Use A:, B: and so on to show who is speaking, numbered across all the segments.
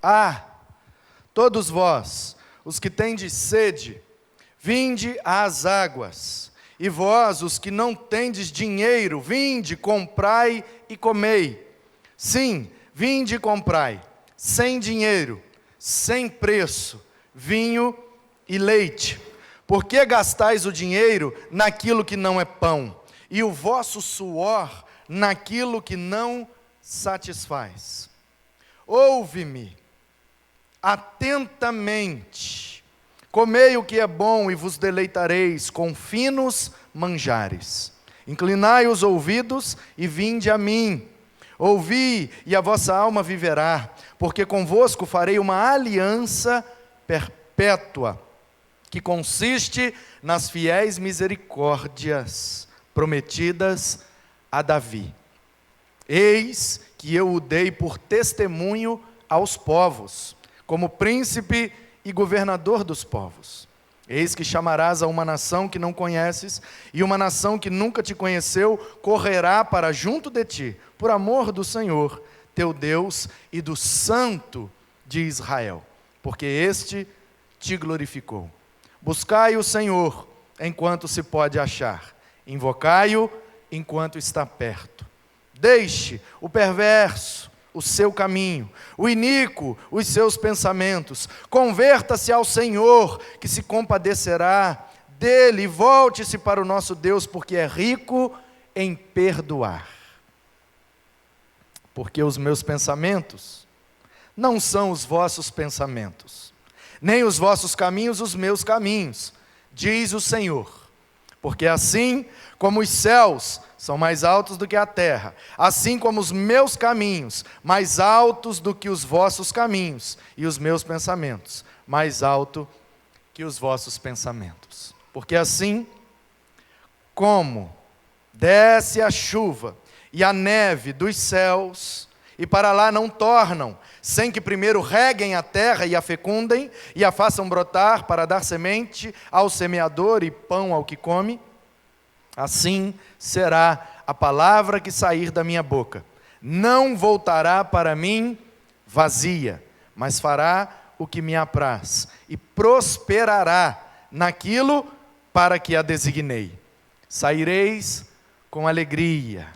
A: Ah, todos vós, os que tendes sede, vinde às águas. E vós, os que não tendes dinheiro, vinde, comprai e comei. Sim, vinde e comprai, sem dinheiro, sem preço, vinho e leite. Por que gastais o dinheiro naquilo que não é pão, e o vosso suor naquilo que não satisfaz? Ouve-me atentamente, comei o que é bom e vos deleitareis com finos manjares. Inclinai os ouvidos e vinde a mim. Ouvi, e a vossa alma viverá, porque convosco farei uma aliança perpétua, que consiste nas fiéis misericórdias prometidas a Davi. Eis que eu o dei por testemunho aos povos, como príncipe e governador dos povos. Eis que chamarás a uma nação que não conheces, e uma nação que nunca te conheceu correrá para junto de ti, por amor do Senhor, teu Deus, e do Santo de Israel, porque este te glorificou. Buscai o Senhor enquanto se pode achar, invocai-o enquanto está perto. Deixe o perverso o seu caminho, o iníquo os seus pensamentos. Converta-se ao Senhor, que se compadecerá dele, e volte-se para o nosso Deus, porque é rico em perdoar. Porque os meus pensamentos não são os vossos pensamentos, nem os vossos caminhos os meus caminhos, diz o Senhor. Porque assim como os céus são mais altos do que a terra, assim como os meus caminhos mais altos do que os vossos caminhos, e os meus pensamentos mais alto que os vossos pensamentos. Porque assim como desce a chuva e a neve dos céus, e para lá não tornam, sem que primeiro reguem a terra e a fecundem, e a façam brotar para dar semente ao semeador e pão ao que come, assim será a palavra que sair da minha boca. Não voltará para mim vazia, mas fará o que me apraz, e prosperará naquilo para que a designei. Saireis com alegria,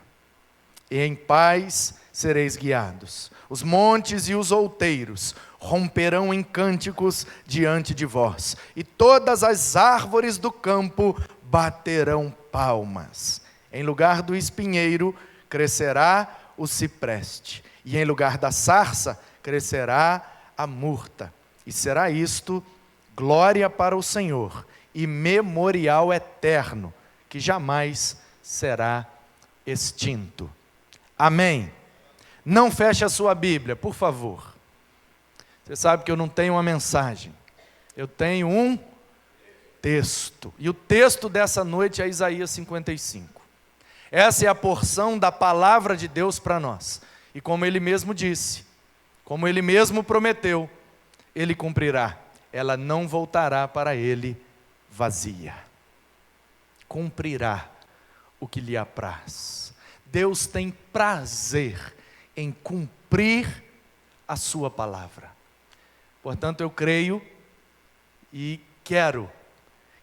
A: e em paz sereis guiados. Os montes e os outeiros romperão em cânticos diante de vós, e todas as árvores do campo baterão palmas. Em lugar do espinheiro crescerá o cipreste, e em lugar da sarça crescerá a murta. E será isto glória para o Senhor, e memorial eterno, que jamais será extinto. Amém. Não feche a sua Bíblia, por favor. Você sabe que eu não tenho uma mensagem, eu tenho um texto. E o texto dessa noite é Isaías 55. Essa é a porção da palavra de Deus para nós. E como Ele mesmo disse, como Ele mesmo prometeu, Ele cumprirá. Ela não voltará para Ele vazia. Cumprirá o que lhe apraz. Deus tem prazer em cumprir a sua palavra. Portanto, eu creio e quero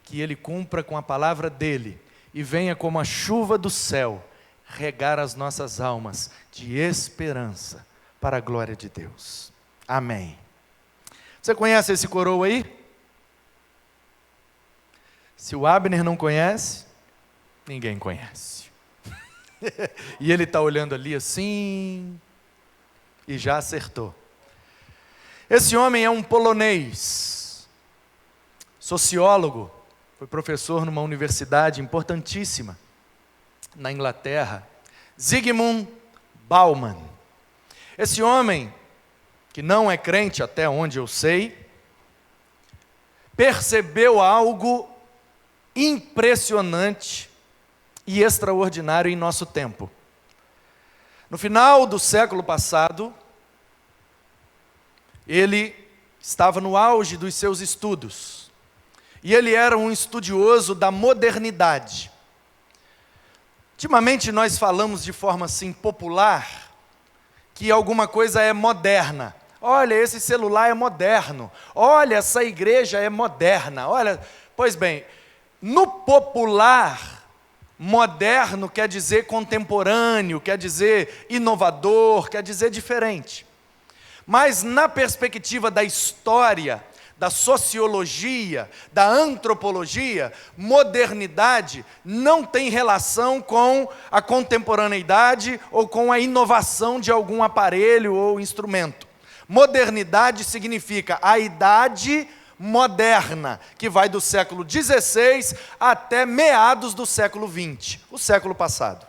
A: que Ele cumpra com a palavra dEle e venha como a chuva do céu regar as nossas almas de esperança para a glória de Deus. Amém. Você conhece esse coroa aí? Se o Abner não conhece, ninguém conhece. E ele está olhando ali assim e já acertou. Esse homem é um polonês, sociólogo, foi professor numa universidade importantíssima na Inglaterra, Zygmunt Bauman. Esse homem, que não é crente até onde eu sei, percebeu algo impressionante e extraordinário em nosso tempo. No final do século passado, ele estava no auge dos seus estudos, e ele era um estudioso da modernidade. Ultimamente nós falamos de forma assim popular, que alguma coisa é moderna. olha, esse celular é moderno, olha, essa igreja é moderna, olha. Pois bem, no popular, moderno quer dizer contemporâneo, quer dizer inovador, quer dizer diferente. Mas na perspectiva da história, da sociologia, da antropologia, modernidade não tem relação com a contemporaneidade ou com a inovação de algum aparelho ou instrumento. Modernidade significa a idade moderna, que vai do século XVI até meados do século XX, o século passado.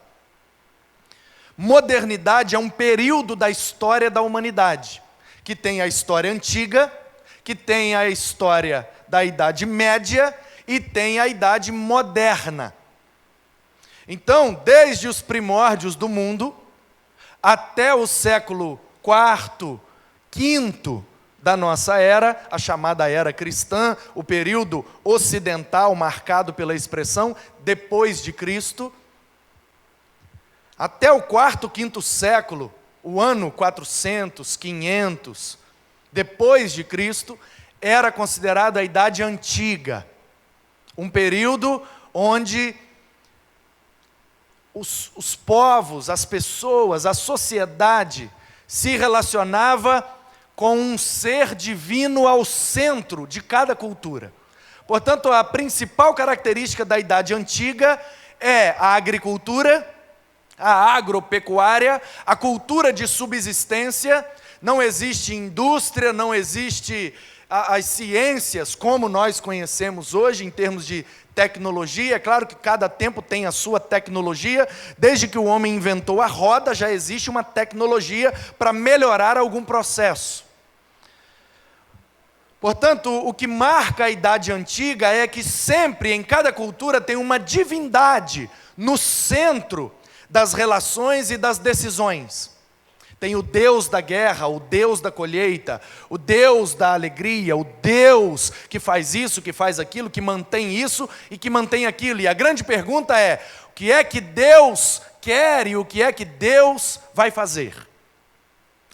A: Modernidade é um período da história da humanidade, que tem a história antiga, que tem a história da Idade Média e tem a Idade Moderna. Então, desde os primórdios do mundo, até o século IV, V da nossa era, a chamada era cristã, o período ocidental marcado pela expressão depois de Cristo, até o IV, V século, o ano 400, 500, depois de Cristo, era considerada a Idade Antiga, um período onde os povos, as pessoas, a sociedade se relacionava com um ser divino ao centro de cada cultura. Portanto, a principal característica da Idade Antiga é a agricultura, a agropecuária, a cultura de subsistência. Não existe indústria, não existe as ciências como nós conhecemos hoje em termos de tecnologia. É claro que cada tempo tem a sua tecnologia. Desde que o homem inventou a roda, já existe uma tecnologia para melhorar algum processo. Portanto, o que marca a Idade Antiga é que sempre, em cada cultura, tem uma divindade no centro das relações e das decisões. Tem o Deus da guerra, o Deus da colheita, o Deus da alegria, o Deus que faz isso, que faz aquilo, que mantém isso e que mantém aquilo. E a grande pergunta é, o que é que Deus quer e o que é que Deus vai fazer?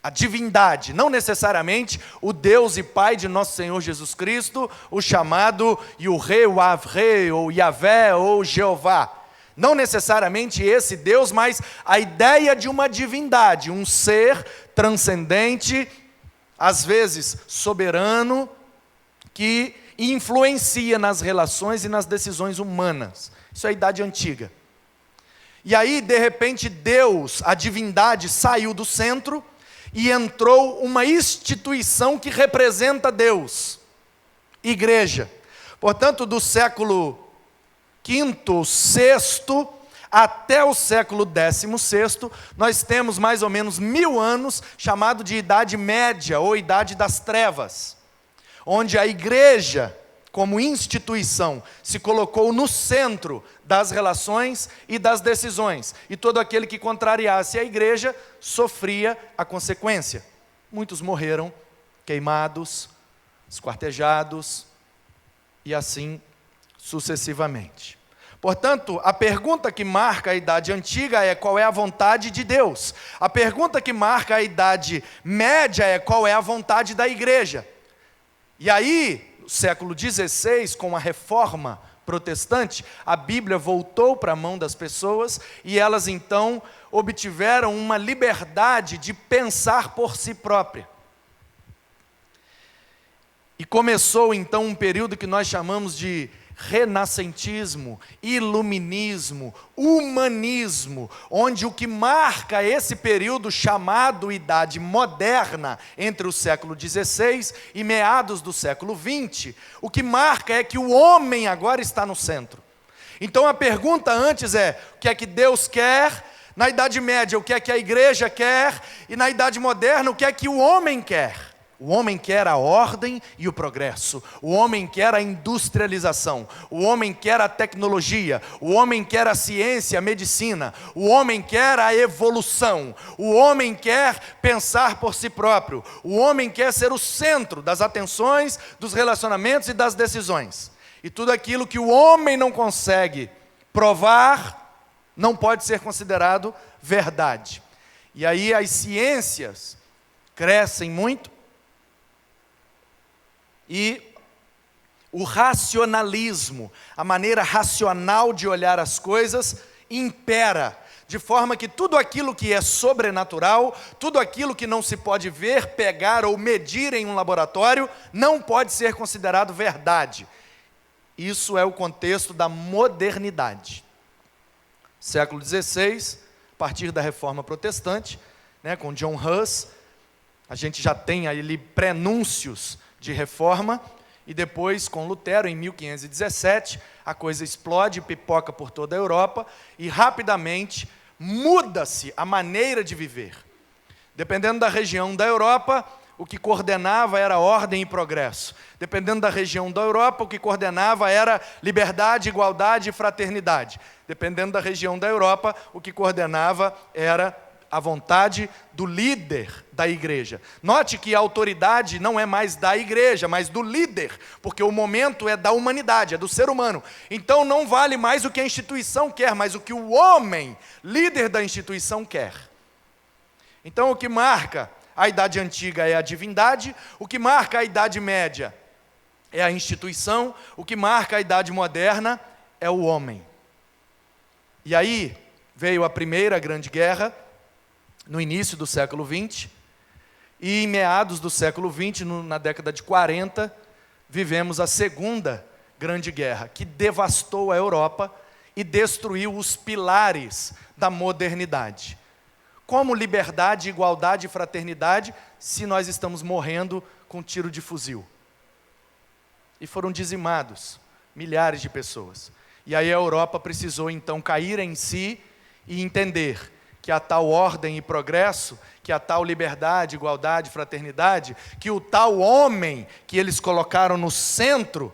A: A divindade, não necessariamente o Deus e Pai de nosso Senhor Jesus Cristo, o chamado Yuré, o Avré, ou Yahvé, ou Jeová. Não necessariamente esse Deus, mas a ideia de uma divindade, um ser transcendente, às vezes soberano, que influencia nas relações e nas decisões humanas. Isso é a Idade Antiga. E aí, de repente, Deus, a divindade, saiu do centro e entrou uma instituição que representa Deus, igreja. Portanto, do século V, VI, até o século XVI, nós temos mais ou menos 1000 anos, chamado de Idade Média, ou Idade das Trevas, onde a igreja, como instituição, se colocou no centro das relações e das decisões, e todo aquele que contrariasse a igreja sofria a consequência. Muitos morreram queimados, esquartejados, e assim sucessivamente. Portanto, a pergunta que marca a Idade Antiga é qual é a vontade de Deus. A pergunta que marca a Idade Média é qual é a vontade da igreja. E aí, no século XVI, com a Reforma Protestante, a Bíblia voltou para a mão das pessoas e elas então obtiveram uma liberdade de pensar por si própria. E começou então um período que nós chamamos de renascentismo, iluminismo, humanismo, onde o que marca esse período chamado Idade Moderna, entre o século XVI e meados do século XX, o que marca é que o homem agora está no centro. Então a pergunta antes é, o que é que Deus quer? Na Idade Média, o que é que a igreja quer? E na Idade Moderna, o que é que o homem quer? O homem quer a ordem e o progresso, o homem quer a industrialização, o homem quer a tecnologia, o homem quer a ciência, a medicina, o homem quer a evolução, o homem quer pensar por si próprio, o homem quer ser o centro das atenções, dos relacionamentos e das decisões. E tudo aquilo que o homem não consegue provar, não pode ser considerado verdade. E aí as ciências crescem muito, E o racionalismo, a maneira racional de olhar as coisas, impera, de forma que tudo aquilo que é sobrenatural, tudo aquilo que não se pode ver, pegar ou medir em um laboratório, não pode ser considerado verdade. Isso é o contexto da modernidade. Século XVI, a partir da Reforma Protestante, com John Huss, a gente já tem ali prenúncios de reforma, e depois, com Lutero, em 1517, a coisa explode, pipoca por toda a Europa, e rapidamente muda-se a maneira de viver. Dependendo da região da Europa, o que coordenava era ordem e progresso. Dependendo da região da Europa, o que coordenava era liberdade, igualdade e fraternidade. Dependendo da região da Europa, o que coordenava era a vontade do líder da igreja. Note que a autoridade não é mais da igreja, mas do líder, porque o momento é da humanidade, é do ser humano. Então não vale mais o que a instituição quer, mas o que o homem, líder da instituição, quer. Então o que marca a Idade Antiga é a divindade, o que marca a Idade Média é a instituição, o que marca a Idade Moderna é o homem. E aí veio a Primeira Grande Guerra, no início do século XX, e em meados do século XX, na década de 40, vivemos a Segunda Grande Guerra, que devastou a Europa e destruiu os pilares da modernidade. Como liberdade, igualdade e fraternidade, se nós estamos morrendo com tiro de fuzil? E foram dizimados milhares de pessoas. E aí a Europa precisou então cair em si e entender que a tal ordem e progresso, que a tal liberdade, igualdade, fraternidade, que o tal homem que eles colocaram no centro,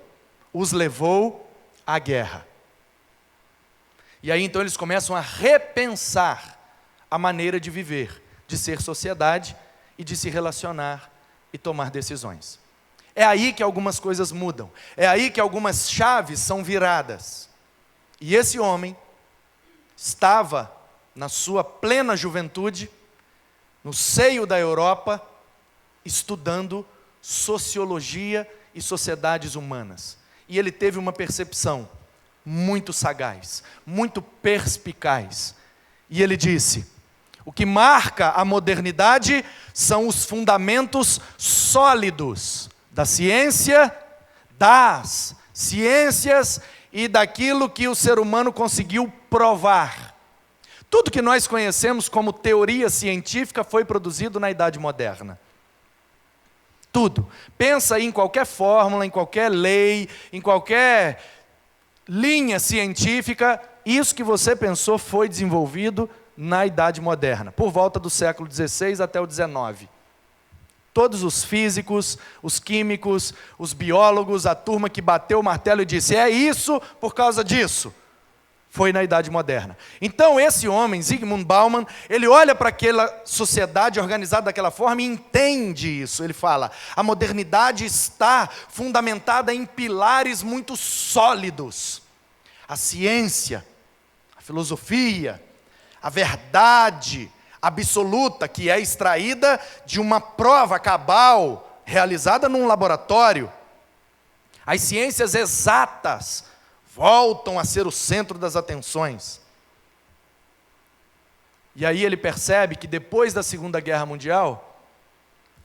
A: os levou à guerra. E aí então eles começam a repensar a maneira de viver, de ser sociedade e de se relacionar e tomar decisões. É aí que algumas coisas mudam, é aí que algumas chaves são viradas. E esse homem estava na sua plena juventude, no seio da Europa, estudando sociologia e sociedades humanas. E ele teve uma percepção muito sagaz, muito perspicaz. E ele disse: o que marca a modernidade são os fundamentos sólidos das ciências e daquilo que o ser humano conseguiu provar. Tudo que nós conhecemos como teoria científica foi produzido na Idade Moderna. Tudo. Pensa aí em qualquer fórmula, em qualquer lei, em qualquer linha científica, isso que você pensou foi desenvolvido na Idade Moderna, por volta do século XVI até o XIX. Todos os físicos, os químicos, os biólogos, a turma que bateu o martelo e disse: é isso por causa disso. Foi na Idade Moderna. Então esse homem, Zygmunt Bauman, ele olha para aquela sociedade organizada daquela forma e entende isso. Ele fala: a modernidade está fundamentada em pilares muito sólidos. A ciência, a filosofia, a verdade absoluta, que é extraída de uma prova cabal, realizada num laboratório. As ciências exatas voltam a ser o centro das atenções. E aí ele percebe que depois da Segunda Guerra Mundial,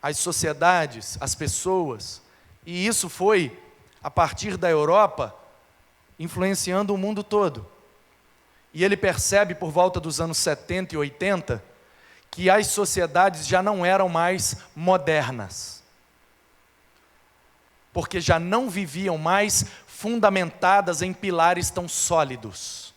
A: as sociedades, as pessoas, e isso foi a partir da Europa, influenciando o mundo todo. E ele percebe por volta dos anos 70 e 80, que as sociedades já não eram mais modernas, porque já não viviam mais fundamentadas em pilares tão sólidos.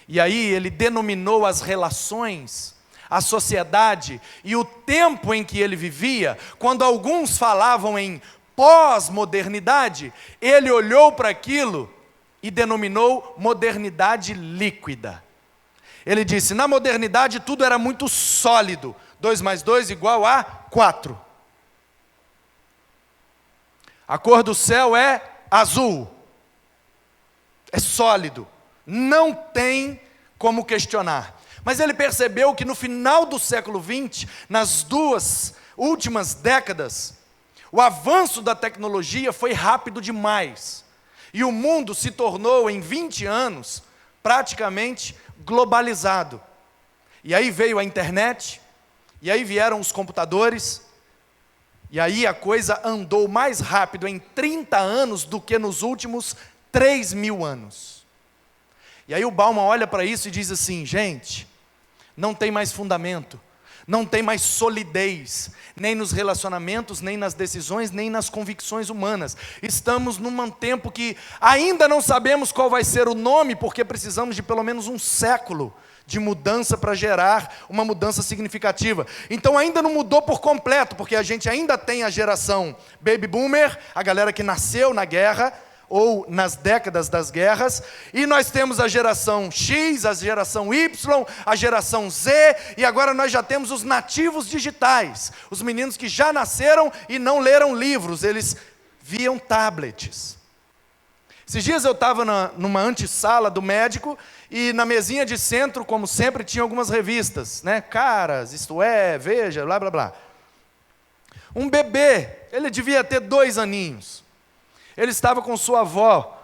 A: E aí ele denominou as relações, a sociedade e o tempo em que ele vivia. Quando alguns falavam em pós-modernidade, ele olhou para aquilo e denominou modernidade líquida. Ele disse: na modernidade tudo era muito sólido, 2 mais 2 igual a 4. A cor do céu é azul, é sólido, não tem como questionar. Mas ele percebeu que no final do século XX, nas 2 últimas décadas, O avanço da tecnologia foi rápido demais. E o mundo se tornou, em 20 anos, praticamente globalizado. E aí veio a internet, e aí vieram os computadores, e aí a coisa andou mais rápido em 30 anos do que nos últimos 3.000 anos. E aí o Bauman olha para isso e diz assim: gente, não tem mais fundamento, não tem mais solidez, nem nos relacionamentos, nem nas decisões, nem nas convicções humanas. Estamos num tempo que ainda não sabemos qual vai ser o nome, porque precisamos de pelo menos um século de mudança para gerar uma mudança significativa. Então ainda não mudou por completo, porque a gente ainda tem a geração Baby Boomer, a galera que nasceu na guerra, ou nas décadas das guerras, e nós temos a geração X, a geração Y, a geração Z, e agora nós já temos os nativos digitais, os meninos que já nasceram e não leram livros, eles viam tablets. Esses dias eu estava numa antessala do médico, e na mesinha de centro, como sempre, tinha algumas revistas, né? Caras, Isto É, Veja, blá blá blá. Um bebê, ele devia ter 2 aninhos. Ele estava com sua avó,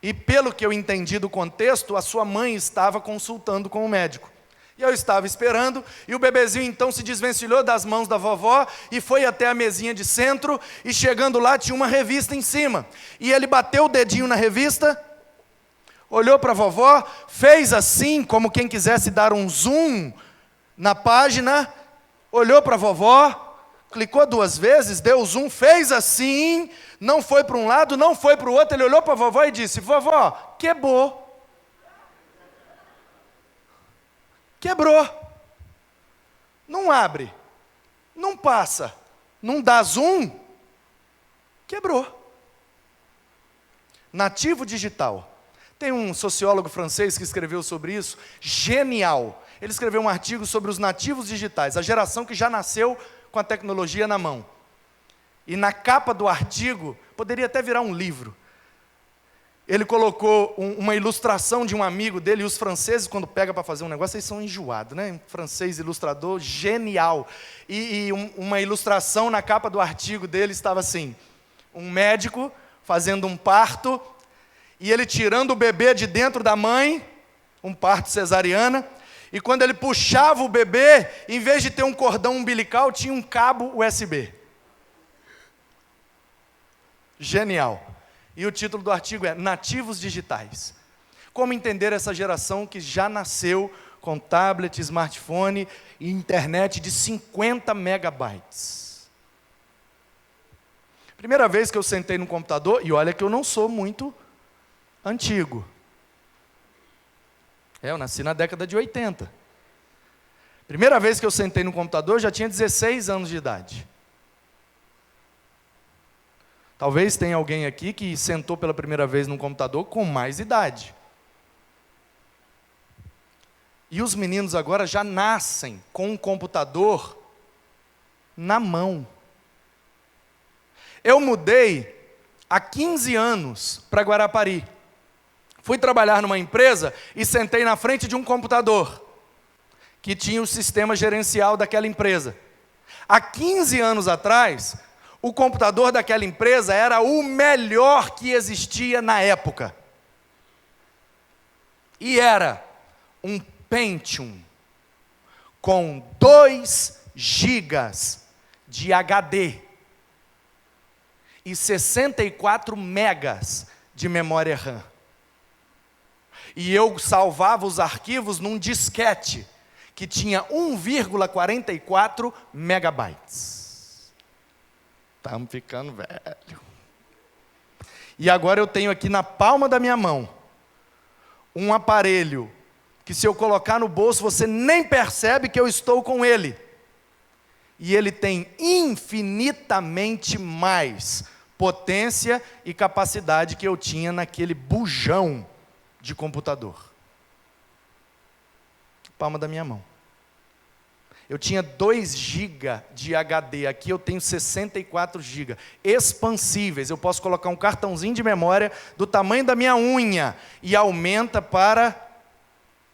A: e pelo que eu entendi do contexto, a sua mãe estava consultando com o médico. E eu estava esperando, e o bebezinho então se desvencilhou das mãos da vovó, e foi até a mesinha de centro, e chegando lá tinha uma revista em cima. E ele bateu o dedinho na revista, olhou para a vovó, fez assim, como quem quisesse dar um zoom na página, olhou para a vovó, clicou 2 vezes, deu zoom, fez assim, não foi para um lado, não foi para o outro, ele olhou para a vovó e disse: vovó, quebrou. Quebrou. Não abre, não passa, não dá zoom, quebrou. Nativo digital. Tem um sociólogo francês que escreveu sobre isso, genial. Ele escreveu um artigo sobre os nativos digitais, a geração que já nasceu com a tecnologia na mão. E na capa do artigo, poderia até virar um livro, ele colocou uma ilustração de um amigo dele, e os franceses, quando pegam para fazer um negócio, eles são enjoados, né? Um francês ilustrador, genial. E uma ilustração na capa do artigo dele estava assim: um médico fazendo um parto, e ele tirando o bebê de dentro da mãe, um parto cesariana, e quando ele puxava o bebê, em vez de ter um cordão umbilical, tinha um cabo USB. Genial. E o título do artigo é Nativos Digitais. Como entender essa geração que já nasceu com tablet, smartphone e internet de 50 megabytes. Primeira vez que eu sentei no computador, e olha que eu não sou muito antigo. Eu nasci na década de 80. Primeira vez que eu sentei no computador, eu já tinha 16 anos de idade. Talvez tenha alguém aqui que sentou pela primeira vez no computador com mais idade. E os meninos agora já nascem com um computador na mão. Eu mudei há 15 anos para Guarapari. Fui trabalhar numa empresa e sentei na frente de um computador que tinha o sistema gerencial daquela empresa. Há 15 anos atrás, o computador daquela empresa era o melhor que existia na época. E era um Pentium com 2 gigas de HD e 64 megas de memória RAM. E eu salvava os arquivos num disquete que tinha 1,44 megabytes. Estamos ficando velho. E agora eu tenho aqui na palma da minha mão um aparelho que, se eu colocar no bolso, você nem percebe que eu estou com ele. E ele tem infinitamente mais potência e capacidade que eu tinha naquele bujão de computador. Palma da minha mão. Eu tinha 2 GB de HD, aqui eu tenho 64 GB, expansíveis. Eu posso colocar um cartãozinho de memória do tamanho da minha unha e aumenta para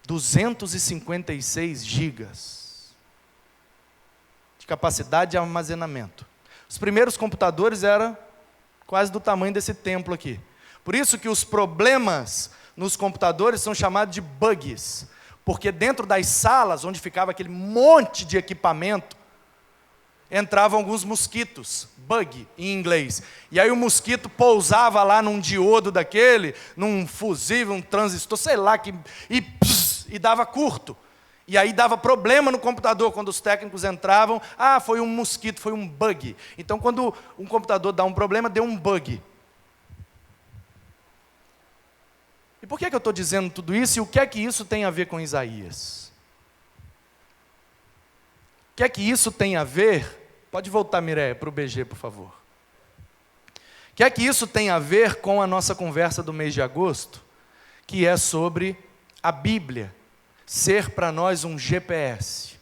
A: 256 GB de capacidade de armazenamento. Os primeiros computadores eram quase do tamanho desse templo aqui. Por isso que os problemas nos computadores são chamados de bugs, porque dentro das salas, onde ficava aquele monte de equipamento, entravam alguns mosquitos, bug em inglês, e aí o mosquito pousava lá num diodo daquele, num fusível, um transistor, sei lá, e dava curto, e aí dava problema no computador, quando os técnicos entravam, foi um mosquito, foi um bug. Então quando um computador dá um problema, deu um bug. E por que eu estou dizendo tudo isso? E o que é que isso tem a ver com Isaías? O que é que isso tem a ver? Pode voltar, Mireia, para o BG, por favor. O que é que isso tem a ver com a nossa conversa do mês de agosto? Que é sobre a Bíblia ser para nós um GPS.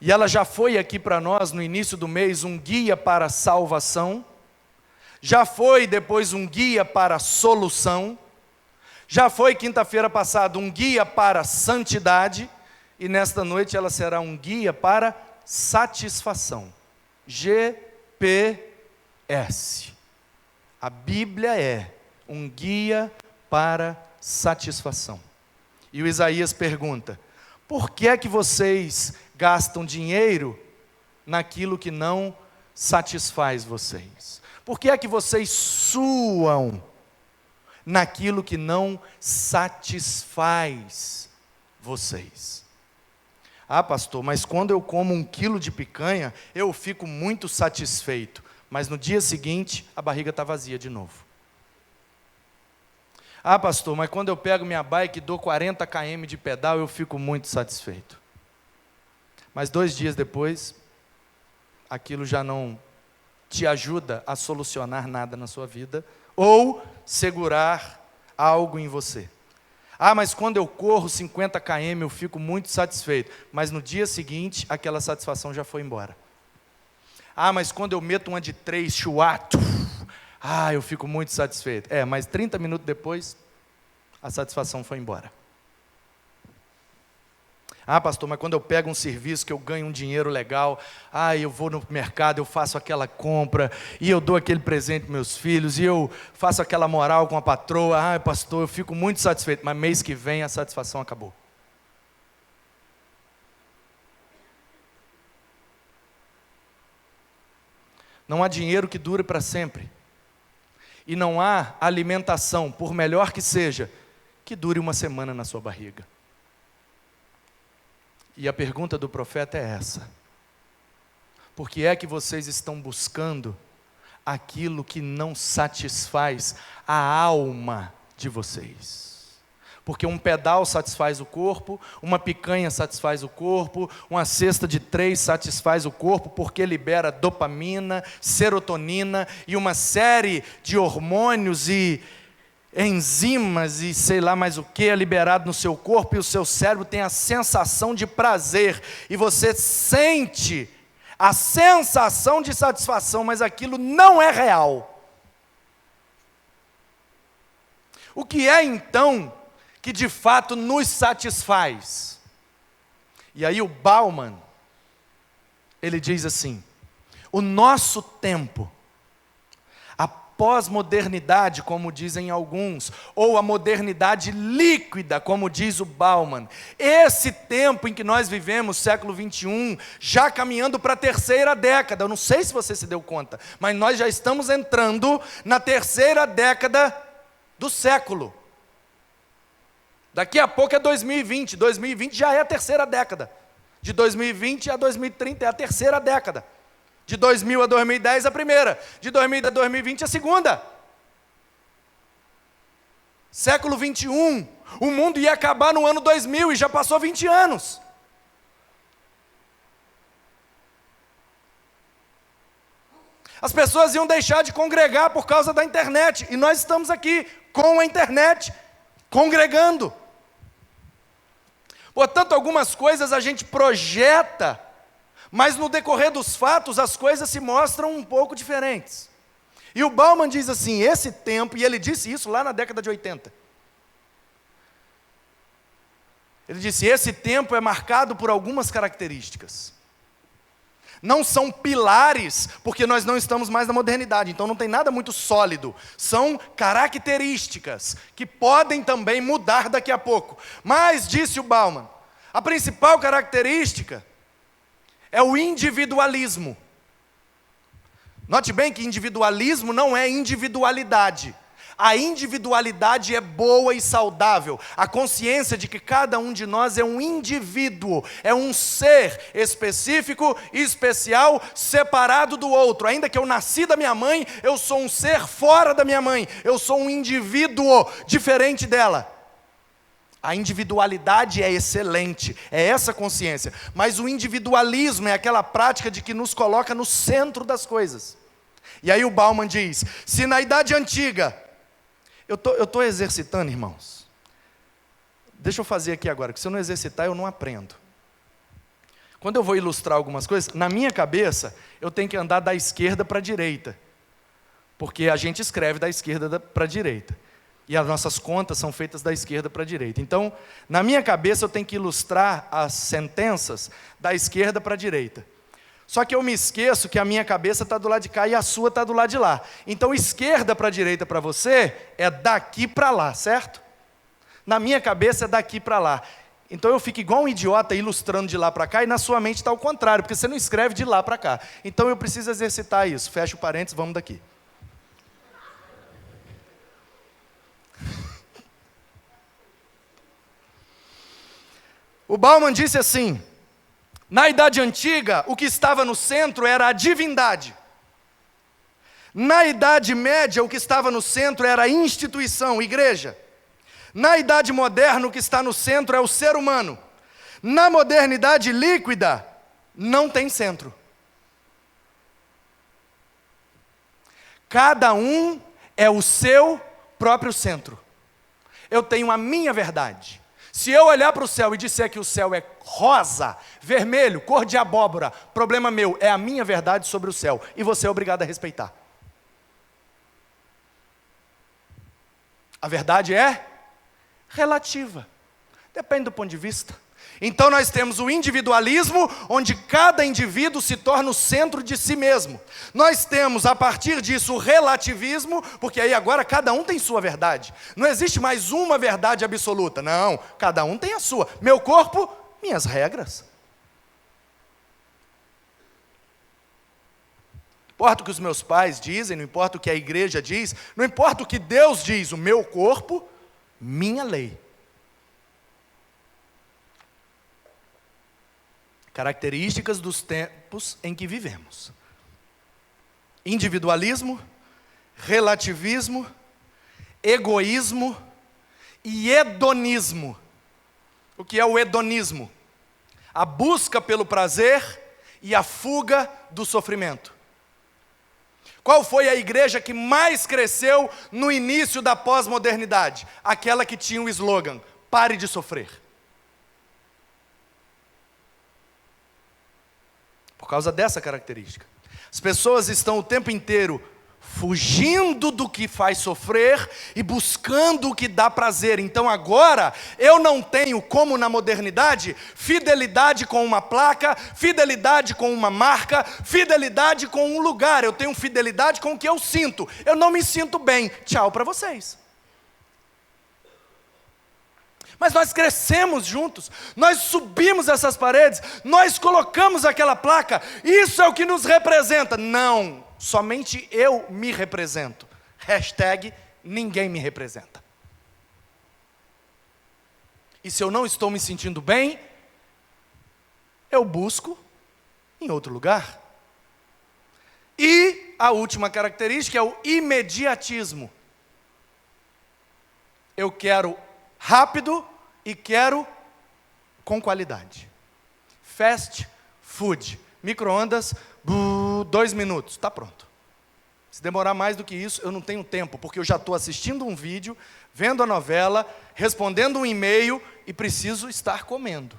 A: E ela já foi aqui para nós, no início do mês, um guia para a salvação. Já foi depois um guia para a solução, já foi quinta-feira passada um guia para a santidade, e nesta noite ela será um guia para satisfação. GPS. A Bíblia é um guia para satisfação. E o Isaías pergunta: por que é que vocês gastam dinheiro naquilo que não satisfaz vocês? Por que é que vocês suam naquilo que não satisfaz vocês? Pastor, mas quando eu como 1 quilo de picanha, eu fico muito satisfeito. Mas no dia seguinte, a barriga está vazia de novo. Pastor, mas quando eu pego minha bike e dou 40 km de pedal, eu fico muito satisfeito. Mas 2 dias depois, aquilo já não te ajuda a solucionar nada na sua vida, ou segurar algo em você. Mas quando eu corro 50 km eu fico muito satisfeito, mas no dia seguinte aquela satisfação já foi embora. Mas quando eu meto uma de 3, chuato, eu fico muito satisfeito. Mas 30 minutos depois, a satisfação foi embora. Pastor, mas quando eu pego um serviço que eu ganho um dinheiro legal, eu vou no mercado, eu faço aquela compra, e eu dou aquele presente para meus filhos, e eu faço aquela moral com a patroa, pastor, eu fico muito satisfeito, mas mês que vem a satisfação acabou. Não há dinheiro que dure para sempre, e não há alimentação, por melhor que seja, que dure uma semana na sua barriga. E a pergunta do profeta é essa: por que é que vocês estão buscando aquilo que não satisfaz a alma de vocês? Porque um pedal satisfaz o corpo, uma picanha satisfaz o corpo, uma cesta de 3 satisfaz o corpo, porque libera dopamina, serotonina e uma série de hormônios e enzimas e sei lá mais o que é liberado no seu corpo, e o seu cérebro tem a sensação de prazer, e você sente a sensação de satisfação, mas aquilo não é real. O que é então que de fato nos satisfaz? E aí o Bauman, ele diz assim: o nosso tempo, pós-modernidade, como dizem alguns, ou a modernidade líquida, como diz o Bauman, esse tempo em que nós vivemos, século 21, já caminhando para a 3ª década, eu não sei se você se deu conta, mas nós já estamos entrando na 3ª década do século. Daqui a pouco é 2020, 2020 já é a 3ª década, de 2020 a 2030 é a 3ª década. De 2000 a 2010 a primeira, de 2000 a 2020 a segunda. Século 21, o mundo ia acabar no ano 2000 e já passou 20 anos. As pessoas iam deixar de congregar por causa da internet, e nós estamos aqui com a internet, congregando. Portanto, algumas coisas a gente projeta, mas no decorrer dos fatos, as coisas se mostram um pouco diferentes. E o Bauman diz assim, esse tempo, e ele disse isso lá na década de 80. Ele disse, esse tempo é marcado por algumas características. Não são pilares, porque nós não estamos mais na modernidade, então não tem nada muito sólido. São características que podem também mudar daqui a pouco. Mas, disse o Bauman, a principal característica é o individualismo. Note bem que individualismo não é individualidade. A individualidade é boa e saudável. A consciência de que cada um de nós é um indivíduo, é um ser específico, especial, separado do outro. Ainda que eu nasci da minha mãe, eu sou um ser fora da minha mãe. Eu sou um indivíduo diferente dela. A individualidade é excelente, é essa consciência. Mas o individualismo é aquela prática de que nos coloca no centro das coisas. E aí o Bauman diz, se na Idade Antiga... Eu estou exercitando, irmãos. Deixa eu fazer aqui agora, que se eu não exercitar, eu não aprendo. Quando eu vou ilustrar algumas coisas, na minha cabeça, eu tenho que andar da esquerda para a direita. Porque a gente escreve da esquerda para a direita. E as nossas contas são feitas da esquerda para a direita. Então, na minha cabeça, eu tenho que ilustrar as sentenças da esquerda para a direita. Só que eu me esqueço que a minha cabeça está do lado de cá e a sua está do lado de lá. Então, esquerda para direita para você é daqui para lá, certo? Na minha cabeça é daqui para lá. Então, eu fico igual um idiota ilustrando de lá para cá e na sua mente está o contrário, porque você não escreve de lá para cá. Então, eu preciso exercitar isso. Fecha o parênteses, vamos daqui. O Bauman disse assim... Na Idade Antiga, o que estava no centro era a divindade. Na Idade Média, o que estava no centro era a instituição, igreja. Na Idade Moderna, o que está no centro é o ser humano. Na modernidade líquida, não tem centro. Cada um é o seu próprio centro. Eu tenho a minha verdade. Se eu olhar para o céu e disser que o céu é rosa, vermelho, cor de abóbora, problema meu, é a minha verdade sobre o céu, e você é obrigado a respeitar. A verdade é relativa, depende do ponto de vista. Então nós temos o individualismo, onde cada indivíduo se torna o centro de si mesmo. Nós temos, a partir disso, o relativismo, porque aí agora cada um tem sua verdade. Não existe mais uma verdade absoluta, não, cada um tem a sua. Meu corpo, minhas regras. Não importa o que os meus pais dizem, não importa o que a igreja diz, não importa o que Deus diz, o meu corpo, minha lei. Características dos tempos em que vivemos. Individualismo, relativismo, egoísmo e hedonismo. O que é o hedonismo? A busca pelo prazer e a fuga do sofrimento. Qual foi a igreja que mais cresceu no início da pós-modernidade? Aquela que tinha o slogan, pare de sofrer. Por causa dessa característica. As pessoas estão o tempo inteiro fugindo do que faz sofrer e buscando o que dá prazer. Então agora, eu não tenho, como na modernidade, fidelidade com uma placa, fidelidade com uma marca, fidelidade com um lugar. Eu tenho fidelidade com o que eu sinto. Eu não me sinto bem. Tchau para vocês. Mas nós crescemos juntos, nós subimos essas paredes, nós colocamos aquela placa, isso é o que nos representa. Não, somente eu me represento. Hashtag, ninguém me representa. E se eu não estou me sentindo bem, eu busco em outro lugar. E a última característica é o imediatismo. Eu quero rápido e quero com qualidade. Fast food, micro-ondas, 2 minutos, está pronto. Se demorar mais do que isso, eu não tenho tempo, porque eu já estou assistindo um vídeo, vendo a novela, respondendo um e-mail e preciso estar comendo.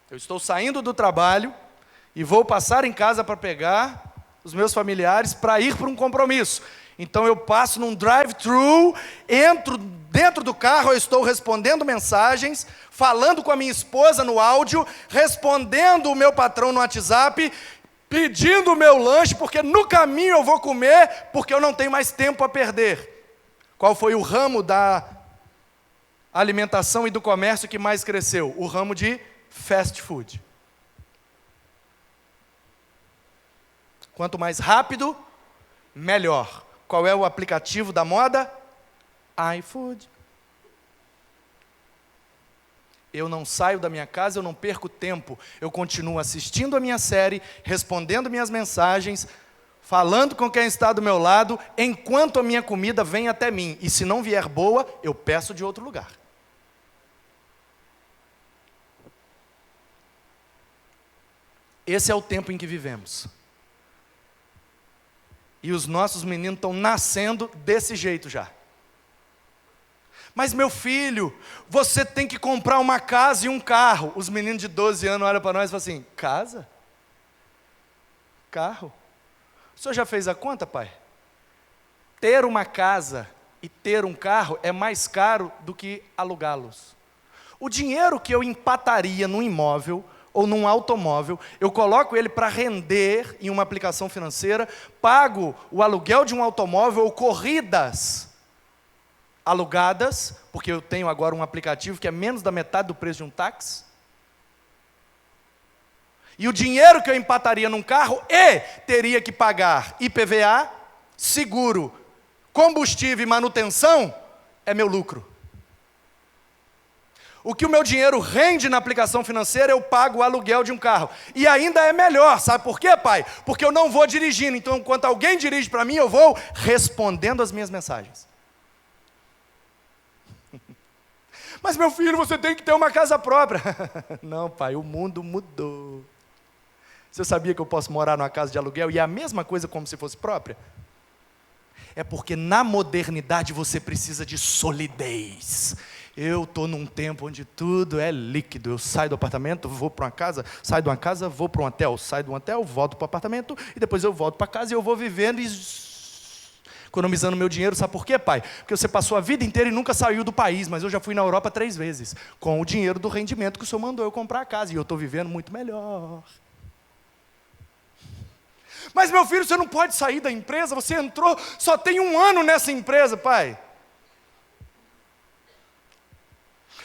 A: Eu estou saindo do trabalho e vou passar em casa para pegar os meus familiares para ir para um compromisso. Então eu passo num drive-thru, entro dentro do carro, eu estou respondendo mensagens, falando com a minha esposa no áudio, respondendo o meu patrão no WhatsApp, pedindo o meu lanche, porque no caminho eu vou comer, porque eu não tenho mais tempo a perder. Qual foi o ramo da alimentação e do comércio que mais cresceu? O ramo de fast food. Quanto mais rápido, melhor. Qual é o aplicativo da moda? iFood. Eu não saio da minha casa, eu não perco tempo. Eu continuo assistindo a minha série, respondendo minhas mensagens, falando com quem está do meu lado, enquanto a minha comida vem até mim. E se não vier boa, eu peço de outro lugar. Esse é o tempo em que vivemos. E os nossos meninos estão nascendo desse jeito já. Mas meu filho, você tem que comprar uma casa e um carro. Os meninos de 12 anos olham para nós e falam assim, casa? Carro? O senhor já fez a conta, pai? Ter uma casa e ter um carro é mais caro do que alugá-los. O dinheiro que eu empataria num imóvel ou num automóvel, eu coloco ele para render em uma aplicação financeira, pago o aluguel de um automóvel ou corridas alugadas, porque eu tenho agora um aplicativo que é menos da metade do preço de um táxi. E o dinheiro que eu empataria num carro e teria que pagar IPVA, seguro, combustível e manutenção, é meu lucro. O que o meu dinheiro rende na aplicação financeira, eu pago o aluguel de um carro. E ainda é melhor, sabe por quê, pai? Porque eu não vou dirigindo, então enquanto alguém dirige para mim, eu vou respondendo as minhas mensagens. Mas meu filho, você tem que ter uma casa própria. Não, pai, o mundo mudou. Você sabia que eu posso morar numa casa de aluguel e é a mesma coisa como se fosse própria? É porque na modernidade você precisa de solidez. Eu estou num tempo onde tudo é líquido. Eu saio do apartamento, vou para uma casa, saio de uma casa, vou para um hotel, saio de um hotel, volto para o apartamento, e depois eu volto para casa e eu vou vivendo e economizando meu dinheiro. Sabe por quê, pai? Porque você passou a vida inteira e nunca saiu do país, mas eu já fui na Europa 3 vezes, com o dinheiro do rendimento que o senhor mandou eu comprar a casa, e eu estou vivendo muito melhor. Mas meu filho, você não pode sair da empresa, você entrou, só tem 1 ano nessa empresa, pai.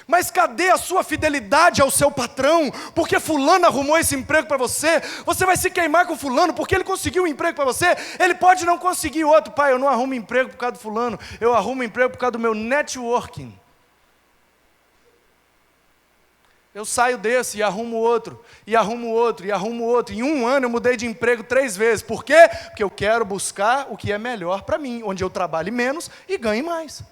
A: Mas cadê a sua fidelidade ao seu patrão? Porque fulano arrumou esse emprego para você. Você vai se queimar com fulano porque ele conseguiu um emprego para você. Ele pode não conseguir outro. Pai, eu não arrumo emprego por causa do fulano. Eu arrumo emprego por causa do meu networking. Eu saio desse e arrumo outro, e arrumo outro, e arrumo outro. Em 1 ano eu mudei de emprego 3 vezes. Por quê? Porque eu quero buscar o que é melhor para mim, onde eu trabalhe menos e ganhe mais.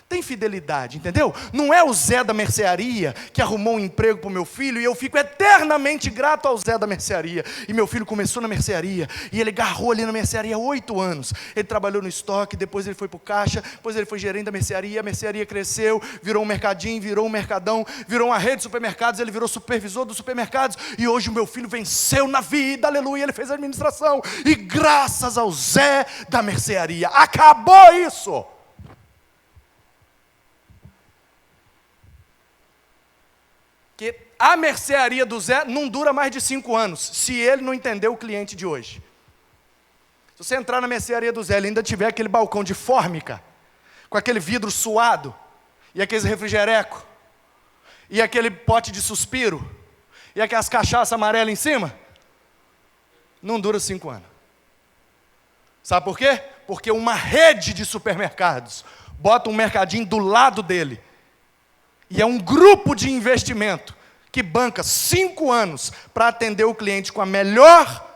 A: Tem fidelidade, entendeu? Não é o Zé da mercearia que arrumou um emprego para o meu filho e eu fico eternamente grato ao Zé da mercearia. E meu filho começou na mercearia e ele agarrou ali na mercearia 8 anos. Ele trabalhou no estoque, depois ele foi para o caixa, depois ele foi gerente da mercearia, a mercearia cresceu, virou um mercadinho, virou um mercadão, virou uma rede de supermercados, ele virou supervisor dos supermercados e hoje o meu filho venceu na vida, aleluia, ele fez a administração e graças ao Zé da mercearia, acabou isso! Que a mercearia do Zé não dura mais de 5 anos, se ele não entender o cliente de hoje. Se você entrar na mercearia do Zé e ainda tiver aquele balcão de fórmica, com aquele vidro suado, e aqueles refrigereco, e aquele pote de suspiro, e aquelas cachaças amarelas em cima, não dura 5 anos. Sabe por quê? Porque uma rede de supermercados bota um mercadinho do lado dele, e é um grupo de investimento que banca 5 anos para atender o cliente com a melhor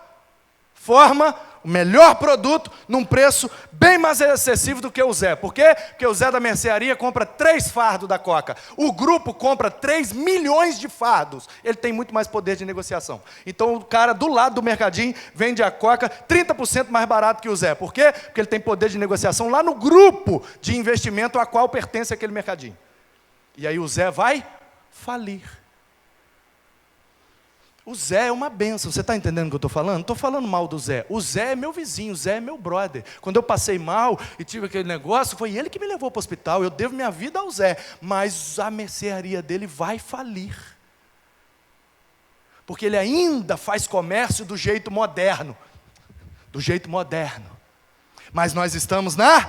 A: forma, o melhor produto, num preço bem mais acessível do que o Zé. Por quê? Porque o Zé da mercearia compra 3 fardos da Coca. O grupo compra 3 milhões de fardos. Ele tem muito mais poder de negociação. Então o cara do lado do mercadinho vende a Coca 30% mais barato que o Zé. Por quê? Porque ele tem poder de negociação lá no grupo de investimento a qual pertence aquele mercadinho. E aí o Zé vai falir. O Zé é uma bênção, você está entendendo o que eu estou falando? Não estou falando mal do Zé. O Zé é meu vizinho, o Zé é meu brother. Quando eu passei mal e tive aquele negócio, foi ele que me levou para o hospital. Eu devo minha vida ao Zé. Mas a mercearia dele vai falir. Porque ele ainda faz comércio do jeito moderno. Do jeito moderno. Mas nós estamos na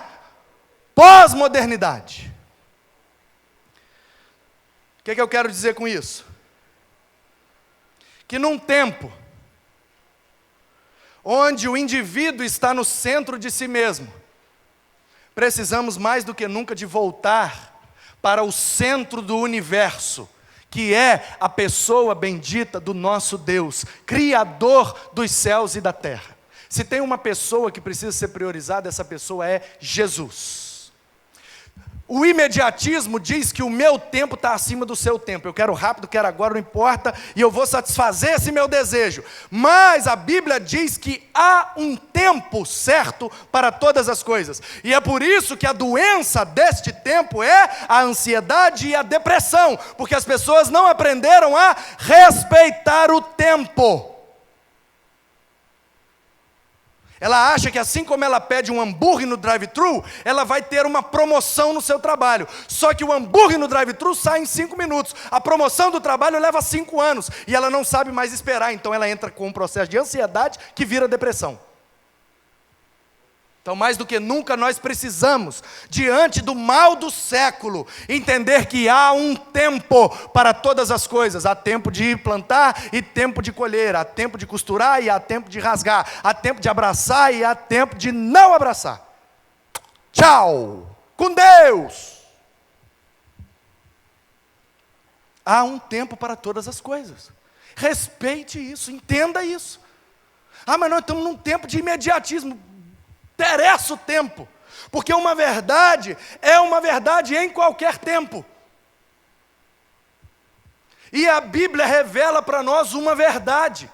A: pós-modernidade. O que eu quero dizer com isso? Que num tempo onde o indivíduo está no centro de si mesmo, precisamos mais do que nunca de voltar para o centro do universo, que é a pessoa bendita do nosso Deus, Criador dos céus e da terra. Se tem uma pessoa que precisa ser priorizada, essa pessoa é Jesus. O imediatismo diz que o meu tempo está acima do seu tempo. Eu quero rápido, quero agora, não importa, e eu vou satisfazer esse meu desejo. Mas a Bíblia diz que há um tempo certo para todas as coisas. E é por isso que a doença deste tempo é a ansiedade e a depressão. Porque as pessoas não aprenderam a respeitar o tempo. Ela acha que assim como ela pede um hambúrguer no drive-thru, ela vai ter uma promoção no seu trabalho. Só que o hambúrguer no drive-thru sai em 5 minutos. A promoção do trabalho leva 5 anos. E ela não sabe mais esperar. Então ela entra com um processo de ansiedade que vira depressão. Então, mais do que nunca, nós precisamos, diante do mal do século, entender que há um tempo para todas as coisas. Há tempo de plantar e tempo de colher. Há tempo de costurar e há tempo de rasgar. Há tempo de abraçar e há tempo de não abraçar. Tchau! Com Deus! Há um tempo para todas as coisas. Respeite isso, entenda isso. Ah, mas nós estamos num tempo de imediatismo. Interessa o tempo, porque uma verdade é uma verdade em qualquer tempo. E a Bíblia revela para nós uma verdade.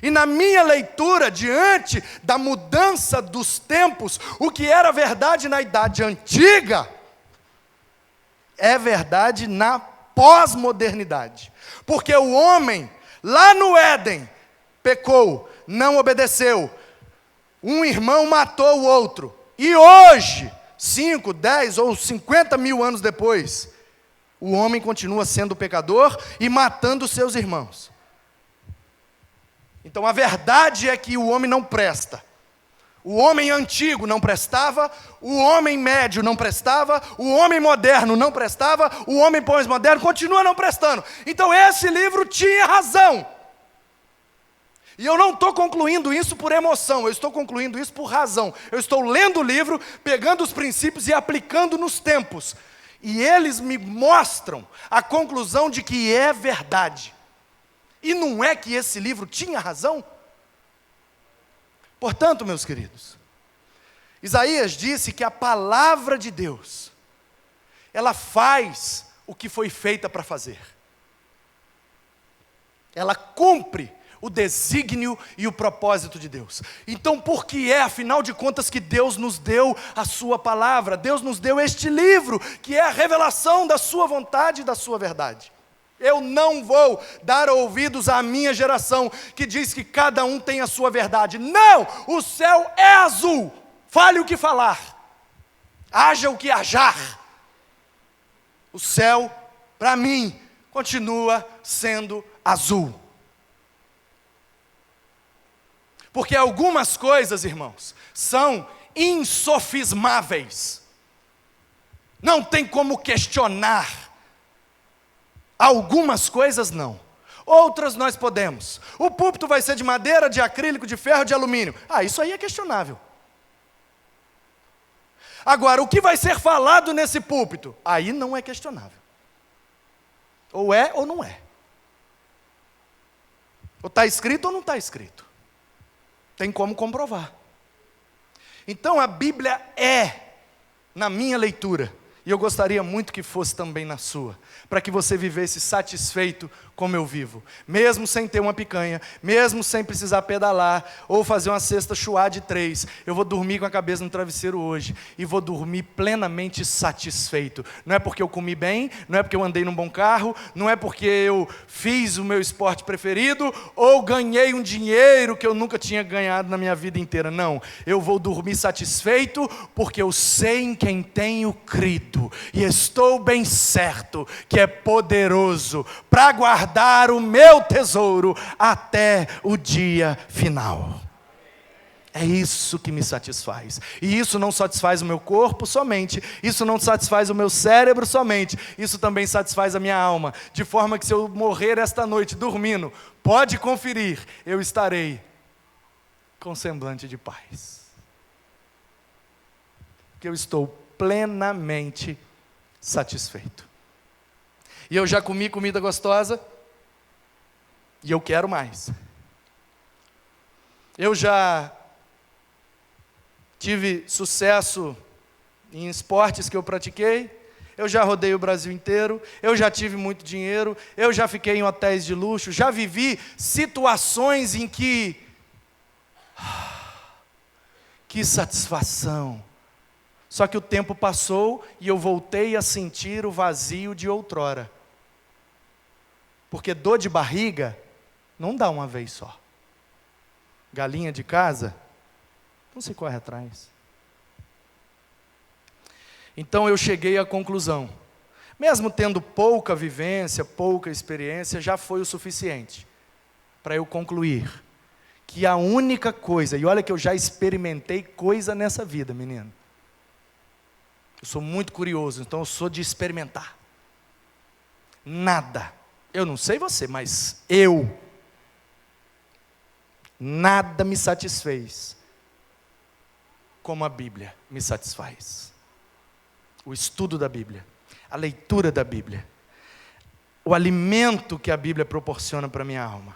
A: E na minha leitura, diante da mudança dos tempos, o que era verdade na idade antiga, é verdade na pós-modernidade. Porque o homem, lá no Éden, pecou, não obedeceu. Um irmão matou o outro. E hoje, 5, 10 ou 50 mil anos depois, o homem continua sendo pecador e matando seus irmãos. Então a verdade é que o homem não presta. O homem antigo não prestava, o homem médio não prestava, o homem moderno não prestava, o homem pós-moderno continua não prestando. Então esse livro tinha razão. E eu não estou concluindo isso por emoção, eu estou concluindo isso por razão. Eu estou lendo o livro, pegando os princípios e aplicando nos tempos. E eles me mostram a conclusão de que é verdade. E não é que esse livro tinha razão? Portanto, meus queridos, Isaías disse que a palavra de Deus, ela faz o que foi feita para fazer. Ela cumpre o desígnio e o propósito de Deus. Então, por que é, afinal de contas, que Deus nos deu a sua palavra? Deus nos deu este livro, que é a revelação da sua vontade e da sua verdade. Eu não vou dar ouvidos à minha geração, que diz que cada um tem a sua verdade. Não! O céu é azul. Fale o que falar. Haja o que hajar. O céu, para mim, continua sendo azul. Porque algumas coisas, irmãos, são insofismáveis. Não tem como questionar. Algumas coisas não. Outras nós podemos. O púlpito vai ser de madeira, de acrílico, de ferro, de alumínio. Isso aí é questionável. Agora, o que vai ser falado nesse púlpito? Aí não é questionável. Ou é ou não é. Ou está escrito ou não está escrito. Tem como comprovar. Então a Bíblia é, na minha leitura, e eu gostaria muito que fosse também na sua, para que você vivesse satisfeito como eu vivo, mesmo sem ter uma picanha, mesmo sem precisar pedalar, ou fazer uma cesta chuá de 3, eu vou dormir com a cabeça no travesseiro hoje, e vou dormir plenamente satisfeito. Não é porque eu comi bem, não é porque eu andei num bom carro, não é porque eu fiz o meu esporte preferido, ou ganhei um dinheiro que eu nunca tinha ganhado na minha vida inteira. Não, eu vou dormir satisfeito, porque eu sei em quem tenho crido, e estou bem certo que é poderoso para guardar o meu tesouro até o dia final. É isso que me satisfaz. E isso não satisfaz o meu corpo somente, isso não satisfaz o meu cérebro somente, isso também satisfaz a minha alma, de forma que se eu morrer esta noite dormindo, pode conferir, eu estarei com semblante de paz. Porque eu estou plenamente satisfeito. E eu já comi comida gostosa, e eu quero mais. Eu já tive sucesso em esportes que eu pratiquei, eu já rodei o Brasil inteiro, eu já tive muito dinheiro, eu já fiquei em hotéis de luxo, já vivi situações em que satisfação. Só que o tempo passou e eu voltei a sentir o vazio de outrora. Porque dor de barriga não dá uma vez só. Galinha de casa, não se corre atrás. Então eu cheguei à conclusão, mesmo tendo pouca vivência, pouca experiência, já foi o suficiente para eu concluir que a única coisa, e olha que eu já experimentei coisa nessa vida, menino. Eu sou muito curioso, então eu sou de experimentar. Nada, eu não sei você, mas nada me satisfez como a Bíblia me satisfaz. O estudo da Bíblia, a leitura da Bíblia, o alimento que a Bíblia proporciona para a minha alma.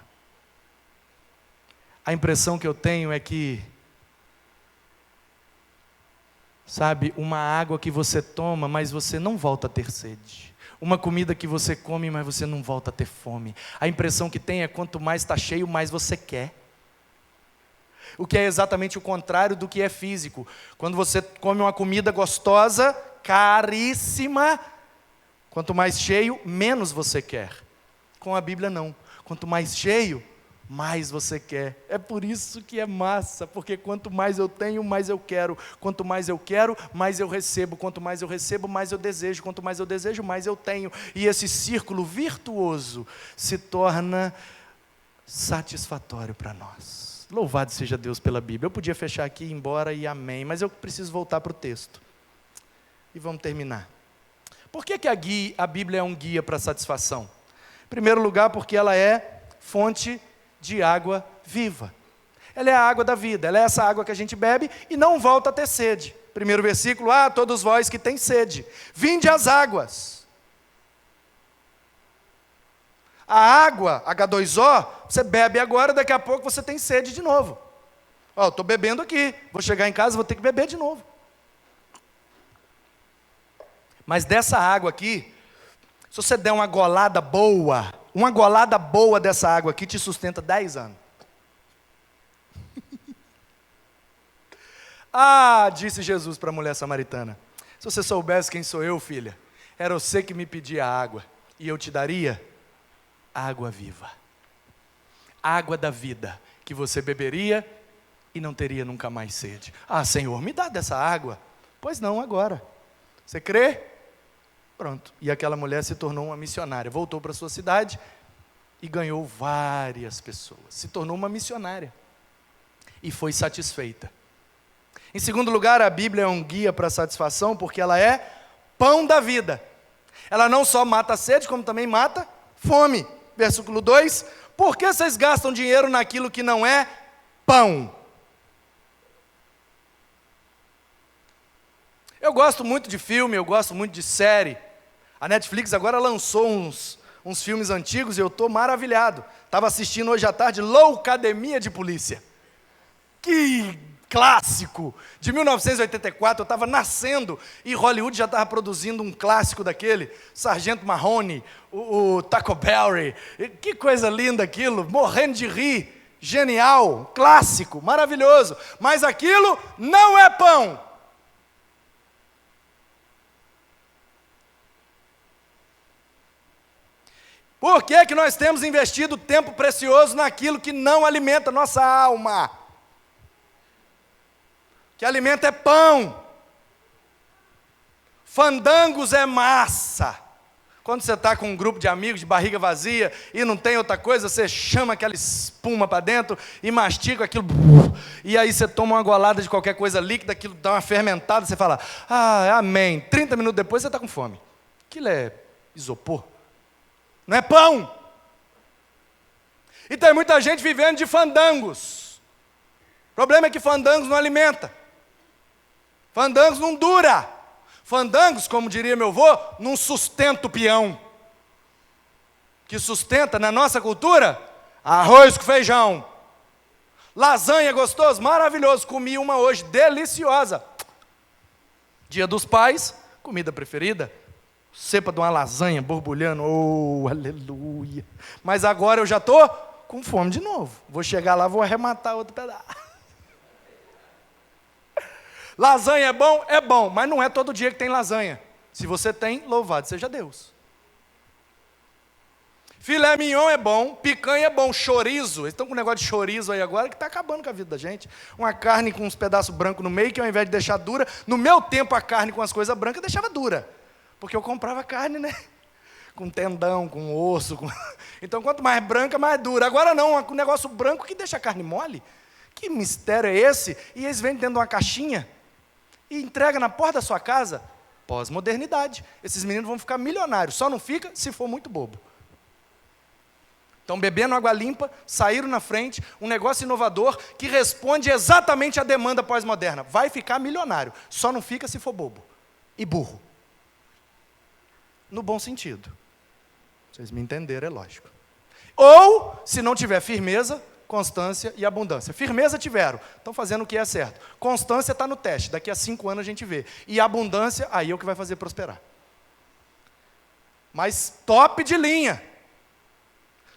A: A impressão que eu tenho é que, sabe, uma água que você toma, mas você não volta a ter sede. Uma comida que você come, mas você não volta a ter fome. A impressão que tem é quanto mais está cheio, mais você quer. O que é exatamente o contrário do que é físico. Quando você come uma comida gostosa, caríssima, quanto mais cheio, menos você quer. Com a Bíblia não. Quanto mais cheio, mais você quer. É por isso que é massa, porque quanto mais eu tenho, mais eu quero. Quanto mais eu quero, mais eu recebo. Quanto mais eu recebo, mais eu desejo. Quanto mais eu desejo, mais eu tenho. E esse círculo virtuoso se torna satisfatório para nós. Louvado seja Deus pela Bíblia. Eu podia fechar aqui, ir embora e amém, mas eu preciso voltar para o texto. E vamos terminar. Por que a Bíblia é um guia para a satisfação? Em primeiro lugar, porque ela é fonte de água viva. Ela é a água da vida, ela é essa água que a gente bebe e não volta a ter sede. Primeiro versículo, todos vós que têm sede, vinde às águas. A água, H2O, você bebe agora, daqui a pouco você tem sede de novo. Estou bebendo aqui, vou chegar em casa, vou ter que beber de novo. Mas dessa água aqui, se você der uma golada boa dessa água aqui te sustenta 10 anos. Disse Jesus para a mulher samaritana, se você soubesse quem sou eu, filha, era você que me pedia água, e eu te daria água viva, água da vida, que você beberia e não teria nunca mais sede. Senhor, me dá dessa água. Pois não, agora. Você crê? Pronto. E aquela mulher se tornou uma missionária, voltou para sua cidade e ganhou várias pessoas, se tornou uma missionária e foi satisfeita. Em segundo lugar, a Bíblia é um guia para a satisfação, porque ela é pão da vida. Ela não só mata a sede, como também mata fome. Versículo 2, por que vocês gastam dinheiro naquilo que não é pão? Eu gosto muito de filme, eu gosto muito de série. A Netflix agora lançou uns filmes antigos e eu estou maravilhado. Estava assistindo hoje à tarde Loucademia de Polícia. Que clássico, de 1984, eu estava nascendo, e Hollywood já estava produzindo um clássico daquele, Sargento Marrone, o Taco Bell, que coisa linda aquilo, morrendo de rir, genial, clássico, maravilhoso, mas aquilo não é pão. Por que que nós temos investido tempo precioso naquilo que não alimenta nossa alma? Que alimenta é pão. Fandangos é massa. Quando você está com um grupo de amigos de barriga vazia e não tem outra coisa, você chama aquela espuma para dentro e mastiga aquilo. E aí você toma uma golada de qualquer coisa líquida, aquilo dá uma fermentada, você fala, amém. 30 minutos depois você está com fome. Aquilo é isopor. Não é pão. E tem muita gente vivendo de fandangos. O problema é que fandangos não alimenta. Fandangos não dura. Fandangos, como diria meu avô, não sustenta o peão. Que sustenta, na nossa cultura, arroz com feijão. Lasanha gostoso, maravilhoso. Comi uma hoje, deliciosa. Dia dos Pais, comida preferida. Cepa de uma lasanha borbulhando, oh, aleluia. Mas agora eu já estou com fome de novo. Vou chegar lá, vou arrematar outro pedaço. Lasanha é bom, mas não é todo dia que tem lasanha. Se você tem, louvado seja Deus. Filé mignon é bom, picanha é bom, chorizo. Eles estão com um negócio de chorizo aí agora que está acabando com a vida da gente. Uma carne com uns pedaços brancos no meio, que ao invés de deixar dura, no meu tempo a carne com as coisas brancas deixava dura. Porque eu comprava carne, né? Com tendão, com osso. Então, quanto mais branca, mais dura. Agora não, um negócio branco que deixa a carne mole. Que mistério é esse? E eles vendem dentro de uma caixinha e entrega na porta da sua casa. Pós-modernidade. Esses meninos vão ficar milionários. Só não fica se for muito bobo. Estão bebendo água limpa, saíram na frente, um negócio inovador que responde exatamente à demanda pós-moderna. Vai ficar milionário. Só não fica se for bobo e burro. No bom sentido. Vocês me entenderam, é lógico. Ou, se não tiver firmeza, constância e abundância. Firmeza tiveram, estão fazendo o que é certo. Constância está no teste, daqui a 5 anos a gente vê. E abundância, aí é o que vai fazer prosperar. Mas top de linha.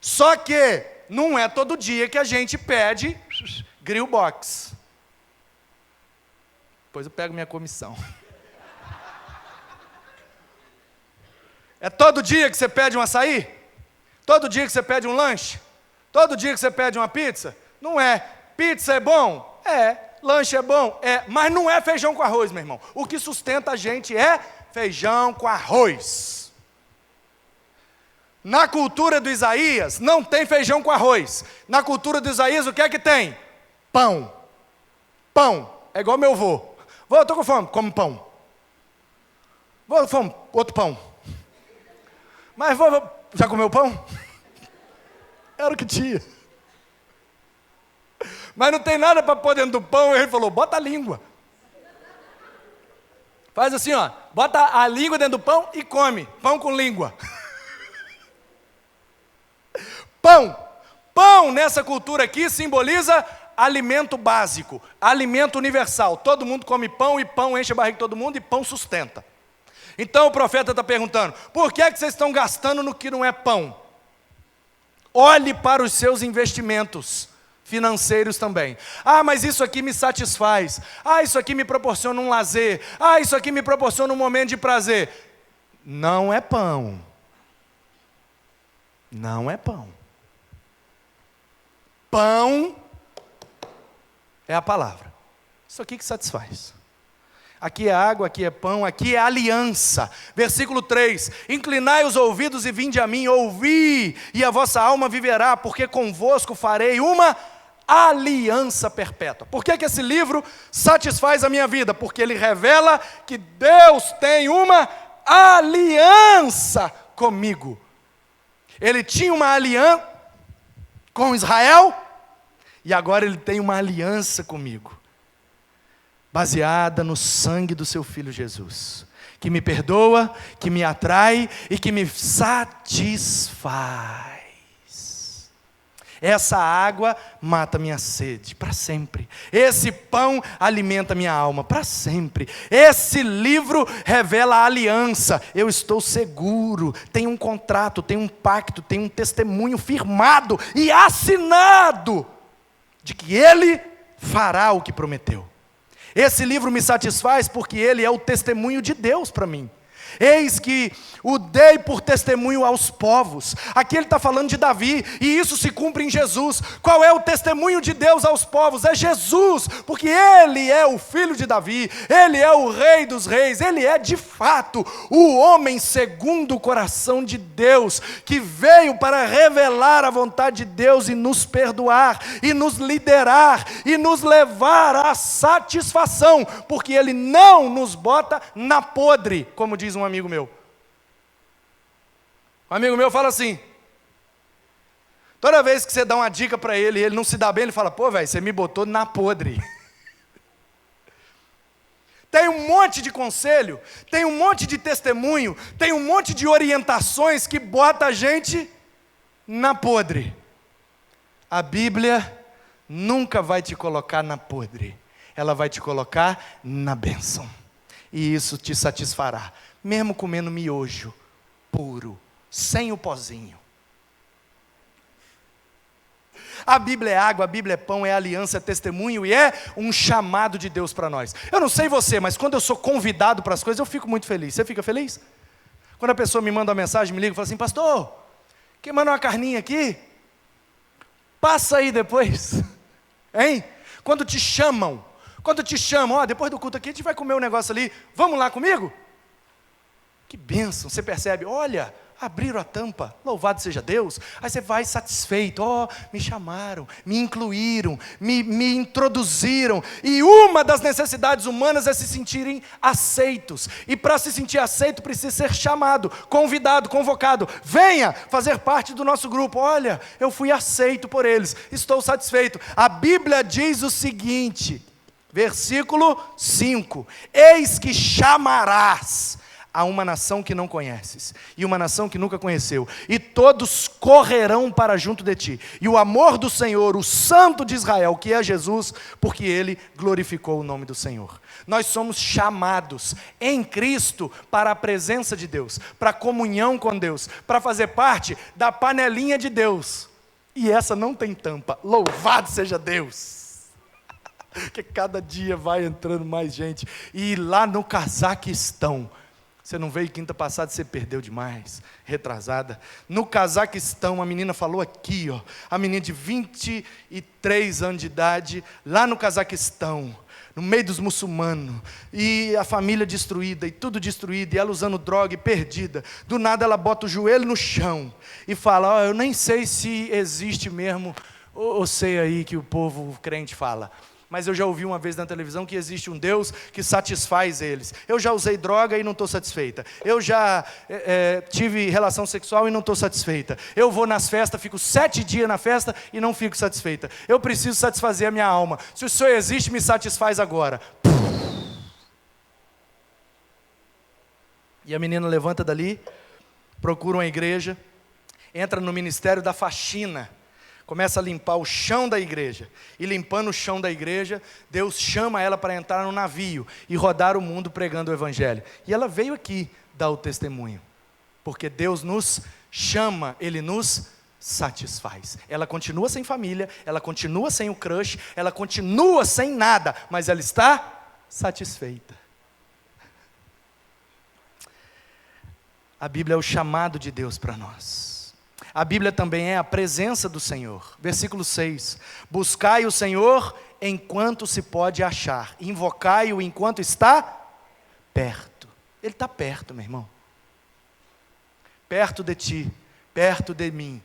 A: Só que não é todo dia que a gente pede grill box. Depois eu pego minha comissão. É todo dia que você pede um açaí? Todo dia que você pede um lanche? Todo dia que você pede uma pizza? Não é. Pizza é bom? É. Lanche é bom? É. Mas não é feijão com arroz, meu irmão. O que sustenta a gente é feijão com arroz. Na cultura do Isaías, não tem feijão com arroz. Na cultura do Isaías, o que é que tem? Pão. Pão. É igual meu avô. Vô, eu estou com fome. Come pão. Vô, com fome. Outro pão. Mas já comeu pão? Era o que tinha. Mas não tem nada para pôr dentro do pão. E ele falou, bota a língua. Faz assim, ó. Bota a língua dentro do pão e come. Pão com língua. Pão. Pão nessa cultura aqui simboliza alimento básico. Alimento universal. Todo mundo come pão e pão enche a barriga de todo mundo e pão sustenta. Então o profeta está perguntando, por que é que vocês estão gastando no que não é pão? Olhe para os seus investimentos financeiros também. Mas isso aqui me satisfaz. Isso aqui me proporciona um lazer. Isso aqui me proporciona um momento de prazer. Não é pão. Não é pão. Pão é a palavra. Isso aqui que satisfaz. Aqui é água, aqui é pão, aqui é aliança. Versículo 3, inclinai os ouvidos e vinde a mim, ouvi, e a vossa alma viverá, porque convosco farei uma aliança perpétua. Por que que esse livro satisfaz a minha vida? Porque ele revela que Deus tem uma aliança comigo. Ele tinha uma aliança com Israel, e agora ele tem uma aliança comigo. Baseada no sangue do seu Filho Jesus, que me perdoa, que me atrai e que me satisfaz. Essa água mata minha sede para sempre. Esse pão alimenta minha alma para sempre. Esse livro revela a aliança. Eu estou seguro. Tem um contrato, tem um pacto, tem um testemunho firmado e assinado de que Ele fará o que prometeu. Esse livro me satisfaz porque ele é o testemunho de Deus para mim. Eis que o dei por testemunho aos povos. Aqui ele está falando de Davi, e isso se cumpre em Jesus. Qual é o testemunho de Deus aos povos? É Jesus, porque ele é o filho de Davi, ele é o rei dos reis, ele é de fato o homem segundo o coração de Deus, que veio para revelar a vontade de Deus e nos perdoar, e nos liderar, e nos levar à satisfação, porque ele não nos bota na podre, como diz um amigo meu. Um amigo meu fala assim, toda vez que você dá uma dica para ele e ele não se dá bem, ele fala, pô velho, você me botou na podre. Tem um monte de conselho, tem um monte de testemunho, tem um monte de orientações que bota a gente na podre. A Bíblia nunca vai te colocar na podre, ela vai te colocar na bênção, e isso te satisfará, mesmo comendo miojo puro, sem o pozinho. A Bíblia é água, a Bíblia é pão, é aliança, é testemunho e é um chamado de Deus para nós. Eu não sei você, mas quando eu sou convidado para as coisas, eu fico muito feliz. Você fica feliz? Quando a pessoa me manda uma mensagem, me liga e fala assim, pastor, quem manda uma carninha aqui? Passa aí depois. Hein? Quando te chamam, ó, depois do culto aqui, a gente vai comer um negócio ali, vamos lá comigo? Que bênção, você percebe, olha, abriram a tampa, louvado seja Deus, aí você vai satisfeito, me chamaram, me incluíram, me introduziram, e uma das necessidades humanas é se sentirem aceitos, e para se sentir aceito precisa ser chamado, convidado, convocado, venha fazer parte do nosso grupo, olha, eu fui aceito por eles, estou satisfeito. A Bíblia diz o seguinte, versículo 5, eis que chamarás a uma nação que não conheces, e uma nação que nunca conheceu, e todos correrão para junto de ti, e o amor do Senhor, o Santo de Israel, que é Jesus, porque Ele glorificou o nome do Senhor. Nós somos chamados em Cristo para a presença de Deus, para a comunhão com Deus, para fazer parte da panelinha de Deus, e essa não tem tampa, louvado seja Deus, que cada dia vai entrando mais gente, e lá no Cazaquistão, você não veio quinta passada, você perdeu demais, retrasada. No Cazaquistão, uma menina falou aqui, a menina de 23 anos de idade, lá no Cazaquistão, no meio dos muçulmanos, e a família destruída, e tudo destruído, e ela usando droga e perdida. Do nada ela bota o joelho no chão e fala, eu nem sei se existe mesmo, ou sei aí que o povo crente fala. Mas eu já ouvi uma vez na televisão que existe um Deus que satisfaz eles. Eu já usei droga e não estou satisfeita. Eu já tive relação sexual e não estou satisfeita. Eu vou nas festas, fico 7 dias na festa e não fico satisfeita. Eu preciso satisfazer a minha alma. Se o Senhor existe, me satisfaz agora. E a menina levanta dali, procura uma igreja, entra no ministério da faxina, começa a limpar o chão da igreja, e limpando o chão da igreja, Deus chama ela para entrar no navio, e rodar o mundo pregando o evangelho, e ela veio aqui dar o testemunho, porque Deus nos chama, Ele nos satisfaz, ela continua sem família, ela continua sem o crush, ela continua sem nada, mas ela está satisfeita. A Bíblia é o chamado de Deus para nós. A Bíblia também é a presença do Senhor. Versículo 6. Buscai o Senhor enquanto se pode achar. Invocai-o enquanto está perto. Ele está perto, meu irmão. Perto de ti, perto de mim,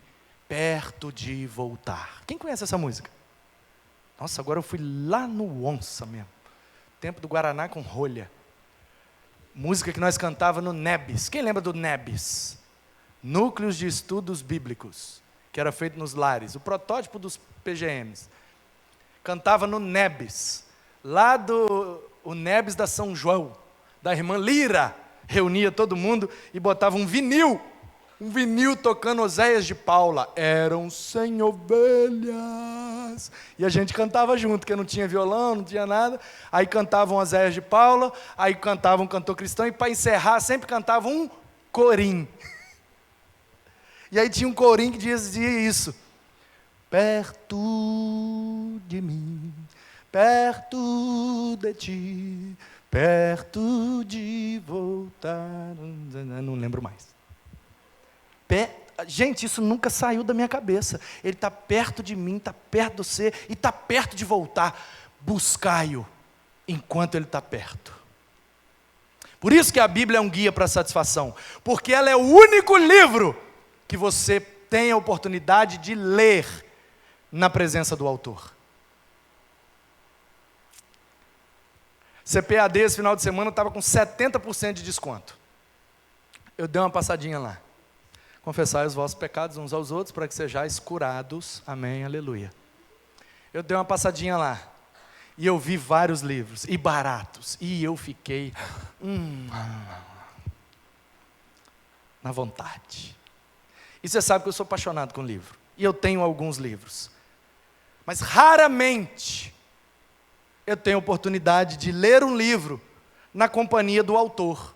A: perto de voltar. Quem conhece essa música? Nossa, agora eu fui lá no Onça mesmo. Tempo do Guaraná com rolha. Música que nós cantava no Nebis. Quem lembra do Nebis? Núcleos de Estudos Bíblicos, que era feito nos lares, o protótipo dos PGMs. Cantava no Nebis, lá o Nebis da São João, da irmã Lira, reunia todo mundo e botava um vinil um vinil tocando Oséias de Paula. Eram 100 ovelhas. E a gente cantava junto, porque não tinha violão, não tinha nada. Aí cantavam Oséias de Paula, aí cantava um cantor cristão, e para encerrar sempre cantava um corim. E aí tinha um corim que dizia isso: perto de mim, perto de ti, perto de voltar. Não lembro mais. Gente, isso nunca saiu da minha cabeça. Ele está perto de mim, está perto de você e está perto de voltar. Buscai-o enquanto ele está perto. Por isso que a Bíblia é um guia para a satisfação, porque ela é o único livro que você tem a oportunidade de ler na presença do autor. CPAD esse final de semana estava com 70% de desconto. Eu dei uma passadinha lá. Confessai os vossos pecados uns aos outros, para que sejais curados. Amém, aleluia. Eu dei uma passadinha lá, e eu vi vários livros, e baratos, e eu fiquei na vontade. E você sabe que eu sou apaixonado com livro, e eu tenho alguns livros, mas raramente eu tenho oportunidade de ler um livro na companhia do autor.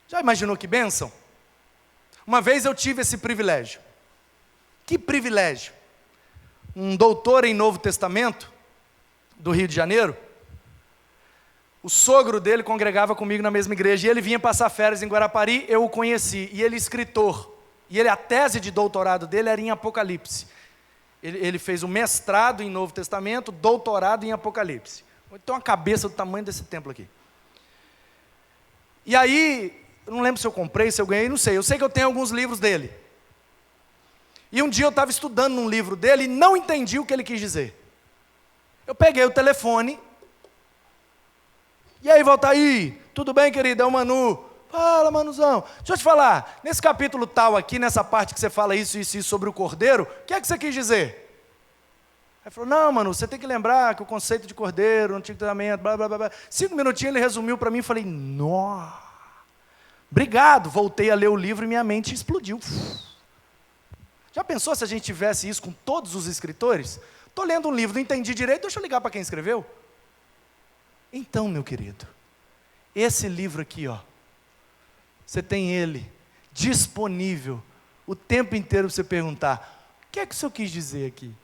A: Já imaginou que bênção? Uma vez eu tive esse privilégio. Que privilégio! Um doutor em Novo Testamento, do Rio de Janeiro, o sogro dele congregava comigo na mesma igreja, e ele vinha passar férias em Guarapari, eu o conheci, e ele é escritor, e a tese de doutorado dele era em Apocalipse. Ele fez o mestrado em Novo Testamento, doutorado em Apocalipse. Então a cabeça do tamanho desse templo aqui. E aí, eu não lembro se eu comprei, se eu ganhei, não sei. Eu sei que eu tenho alguns livros dele. E um dia eu estava estudando num livro dele e não entendi o que ele quis dizer. Eu peguei o telefone. E aí, Valtair, tudo bem, querido? É o Manu. Fala, Manuzão. Deixa eu te falar, nesse capítulo tal aqui, nessa parte que você fala isso sobre o cordeiro, o que é que você quis dizer? Aí falou, não, Manu, você tem que lembrar que o conceito de cordeiro, no Antigo Testamento, blá, blá, blá, blá. 5 minutinhos ele resumiu para mim e falei, nossa. Obrigado, voltei a ler o livro e minha mente explodiu. Já pensou se a gente tivesse isso com todos os escritores? Estou lendo um livro, não entendi direito, deixa eu ligar para quem escreveu. Então, meu querido, esse livro aqui, ó, você tem ele disponível o tempo inteiro para você perguntar, o que é que o senhor quis dizer aqui?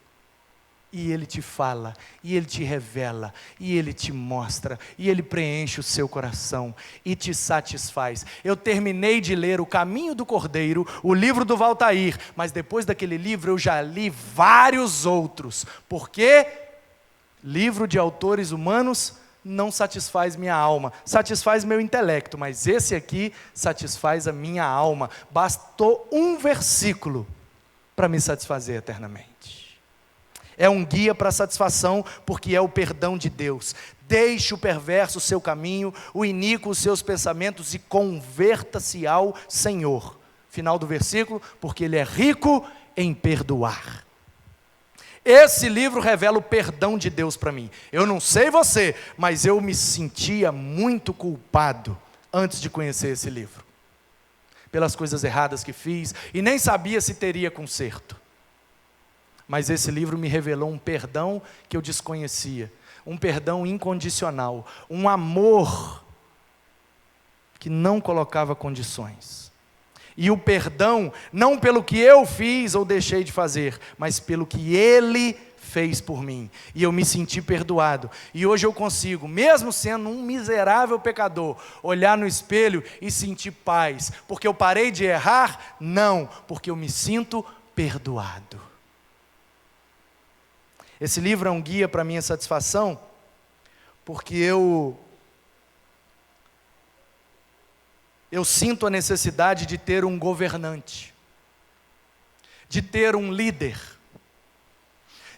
A: E ele te fala, e ele te revela, e ele te mostra, e ele preenche o seu coração, e te satisfaz. Eu terminei de ler O Caminho do Cordeiro, o livro do Valtair, mas depois daquele livro eu já li vários outros, porque livro de autores humanos não satisfaz minha alma, satisfaz meu intelecto, mas esse aqui satisfaz a minha alma. Bastou um versículo para me satisfazer eternamente. É um guia para a satisfação, porque é o perdão de Deus. Deixe o perverso o seu caminho, o iníquo os seus pensamentos, e converta-se ao Senhor. Final do versículo, porque Ele é rico em perdoar. Esse livro revela o perdão de Deus para mim. Eu não sei você, mas eu me sentia muito culpado antes de conhecer esse livro. Pelas coisas erradas que fiz, e nem sabia se teria conserto. Mas esse livro me revelou um perdão que eu desconhecia, um perdão incondicional, um amor que não colocava condições. E o perdão, não pelo que eu fiz ou deixei de fazer, mas pelo que Ele fez por mim. E eu me senti perdoado. E hoje eu consigo, mesmo sendo um miserável pecador, olhar no espelho e sentir paz. Porque eu parei de errar? Não, porque eu me sinto perdoado. Esse livro é um guia para a minha satisfação, porque eu sinto a necessidade de ter um governante, de ter um líder,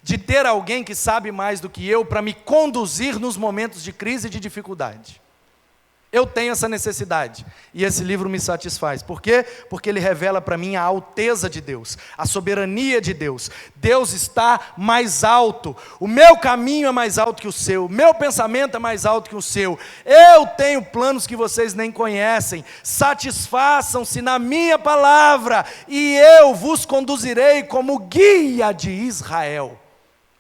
A: de ter alguém que sabe mais do que eu para me conduzir nos momentos de crise e de dificuldade. Eu tenho essa necessidade, e esse livro me satisfaz. Por quê? Porque ele revela para mim a alteza de Deus, a soberania de Deus. Deus está mais alto, o meu caminho é mais alto que o seu, o meu pensamento é mais alto que o seu. Eu tenho planos que vocês nem conhecem, satisfaçam-se na minha palavra, e eu vos conduzirei como guia de Israel.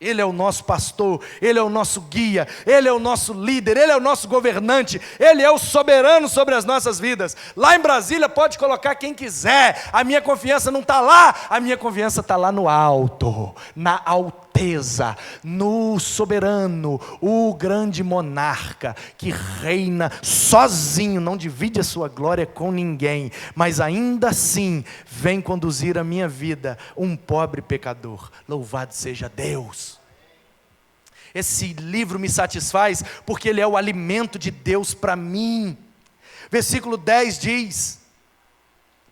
A: Ele é o nosso pastor, Ele é o nosso guia, Ele é o nosso líder, Ele é o nosso governante, Ele é o soberano sobre as nossas vidas. Lá em Brasília pode colocar quem quiser, a minha confiança não está lá, a minha confiança está lá no alto, na alteza, no soberano, o grande monarca, que reina sozinho, não divide a sua glória com ninguém, mas ainda assim vem conduzir a minha vida, um pobre pecador. Louvado seja Deus! Esse livro me satisfaz porque ele é o alimento de Deus para mim. Versículo 10 diz: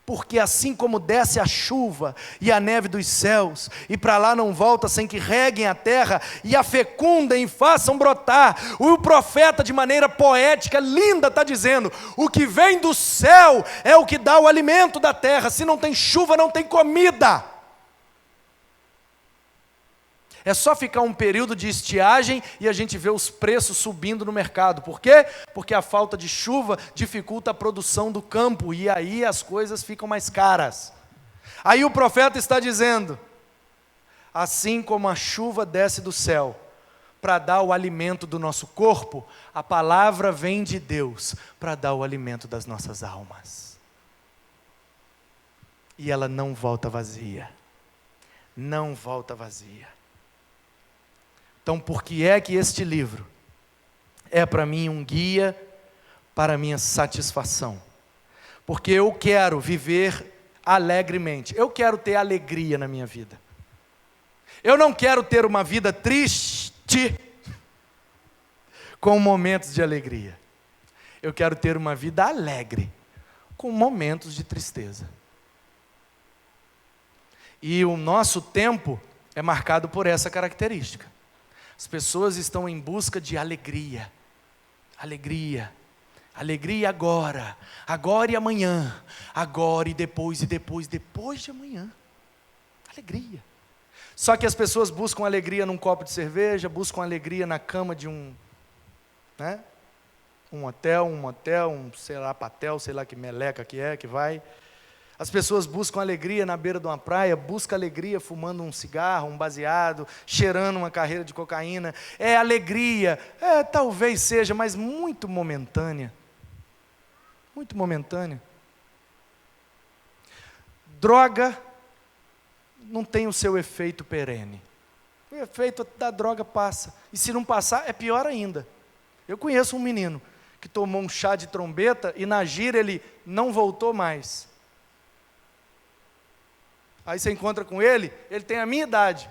A: porque assim como desce a chuva e a neve dos céus, e para lá não volta sem que reguem a terra, e a fecundem e façam brotar, o profeta de maneira poética, linda, está dizendo, o que vem do céu é o que dá o alimento da terra. Se não tem chuva, não tem comida. É só ficar um período de estiagem e a gente vê os preços subindo no mercado. Por quê? Porque a falta de chuva dificulta a produção do campo, e aí as coisas ficam mais caras. Aí o profeta está dizendo, assim como a chuva desce do céu para dar o alimento do nosso corpo, a palavra vem de Deus para dar o alimento das nossas almas. E ela não volta vazia. Não volta vazia. Então, por que é que este livro é para mim um guia para a minha satisfação? Porque eu quero viver alegremente, eu quero ter alegria na minha vida. Eu não quero ter uma vida triste com momentos de alegria. Eu quero ter uma vida alegre com momentos de tristeza. E o nosso tempo é marcado por essa característica. As pessoas estão em busca de alegria, alegria, alegria agora e amanhã, agora e depois de amanhã, alegria. Só que as pessoas buscam alegria num copo de cerveja, buscam alegria na cama de um hotel, sei lá, patel, sei lá que meleca que vai. As pessoas buscam alegria na beira de uma praia, buscam alegria fumando um cigarro, um baseado, cheirando uma carreira de cocaína. É alegria, talvez seja, mas muito momentânea. Muito momentânea. Droga não tem o seu efeito perene. O efeito da droga passa. E se não passar, é pior ainda. Eu conheço um menino que tomou um chá de trombeta e na gira ele não voltou mais. Aí você encontra com ele, ele tem a minha idade,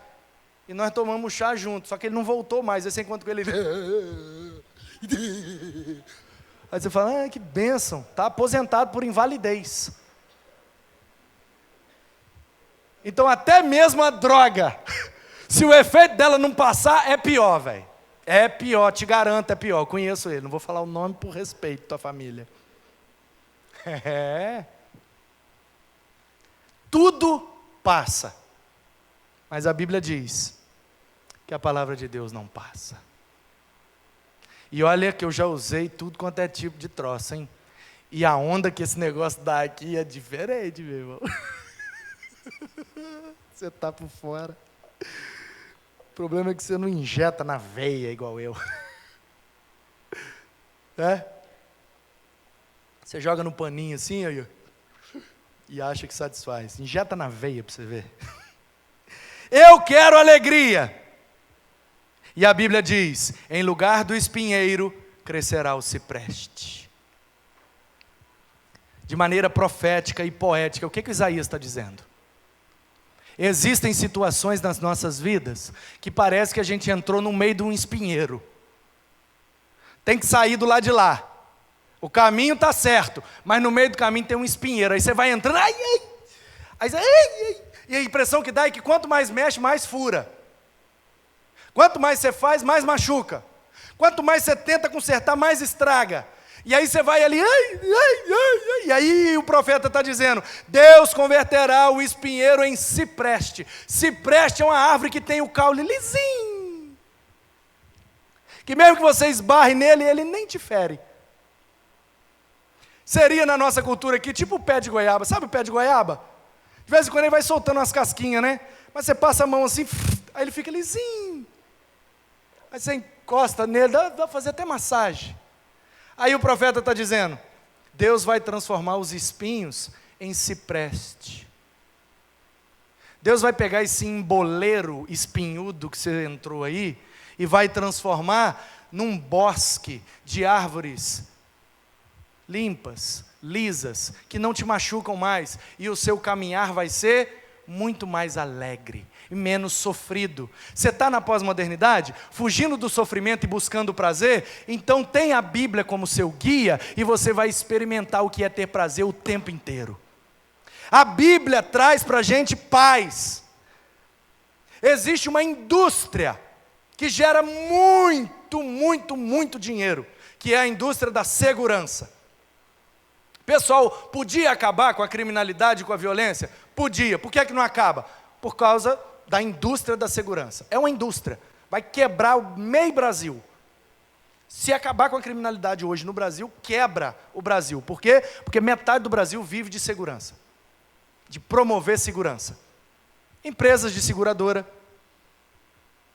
A: e nós tomamos chá junto, só que ele não voltou mais. Aí você encontra com ele, aí você fala, que bênção, está aposentado por invalidez. Então até mesmo a droga, se o efeito dela não passar, é pior, velho. É pior, te garanto, é pior. Eu conheço ele, não vou falar o nome por respeito à tua família. Tudo passa, mas a Bíblia diz que a palavra de Deus não passa. E olha que eu já usei tudo quanto é tipo de troço, hein? E a onda que esse negócio dá aqui é diferente, meu irmão. Você está por fora. O problema é que você não injeta na veia igual eu. Você joga no paninho assim, aí, e acha que satisfaz. Injeta na veia para você ver. Eu quero alegria. E a Bíblia diz, em lugar do espinheiro, crescerá o cipreste. De maneira profética e poética, o que Isaías está dizendo? Existem situações nas nossas vidas, que parece que a gente entrou no meio de um espinheiro. Tem que sair do lado de lá. O caminho está certo, mas no meio do caminho tem um espinheiro. Aí você vai entrando, e a impressão que dá é que quanto mais mexe, mais fura. Quanto mais você faz, mais machuca. Quanto mais você tenta consertar, mais estraga. E aí você vai ali, e aí o profeta está dizendo, Deus converterá o espinheiro em cipreste. Cipreste é uma árvore que tem o caule lisinho, que mesmo que você esbarre nele, ele nem te fere. Seria na nossa cultura aqui, tipo o pé de goiaba, sabe o pé de goiaba? De vez em quando ele vai soltando umas casquinhas, né? Mas você passa a mão assim, aí ele fica lisinho. Aí você encosta nele, dá para fazer até massagem. Aí o profeta está dizendo, Deus vai transformar os espinhos em cipreste. Deus vai pegar esse emboleiro espinhudo que você entrou aí, e vai transformar num bosque de árvores limpas, lisas, que não te machucam mais, e o seu caminhar vai ser muito mais alegre e menos sofrido. Você está na pós-modernidade, fugindo do sofrimento e buscando o prazer? Então tem a Bíblia como seu guia, e você vai experimentar o que é ter prazer o tempo inteiro. A Bíblia traz para a gente paz. Existe uma indústria que gera muito dinheiro, que é a indústria da segurança. Pessoal, podia acabar com a criminalidade e com a violência? Podia. Por que é que não acaba? Por causa da indústria da segurança. É uma indústria. Vai quebrar o meio Brasil. Se acabar com a criminalidade hoje no Brasil, quebra o Brasil. Por quê? Porque metade do Brasil vive de segurança. De promover segurança. Empresas de seguradora,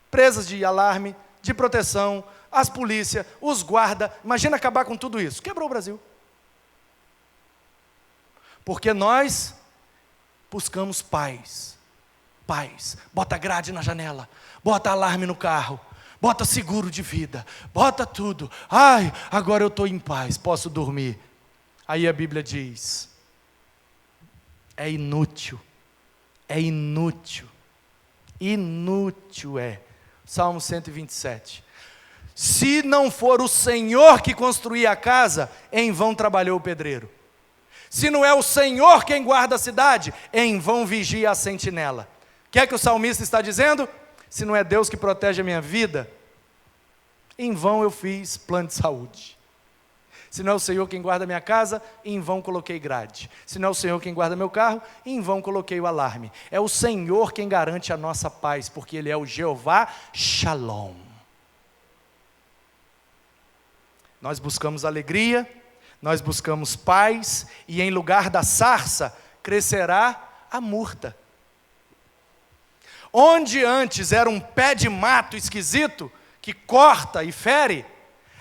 A: empresas de alarme, de proteção, as polícias, os guardas. Imagina acabar com tudo isso. Quebrou o Brasil. Porque nós buscamos paz. Paz. Bota grade na janela. Bota alarme no carro. Bota seguro de vida. Bota tudo. Ai, agora eu estou em paz, posso dormir. Aí a Bíblia diz, é inútil. É inútil. Inútil é. Salmo 127. Se não for o Senhor que construir a casa, em vão trabalhou o pedreiro. Se não é o Senhor quem guarda a cidade, em vão vigia a sentinela. O que é que o salmista está dizendo? Se não é Deus que protege a minha vida, em vão eu fiz plano de saúde. Se não é o Senhor quem guarda a minha casa, em vão coloquei grade. Se não é o Senhor quem guarda meu carro, em vão coloquei o alarme. É o Senhor quem garante a nossa paz, porque Ele é o Jeová Shalom. Nós buscamos alegria, nós buscamos paz, e em lugar da sarça, crescerá a murta. Onde antes era um pé de mato esquisito, que corta e fere,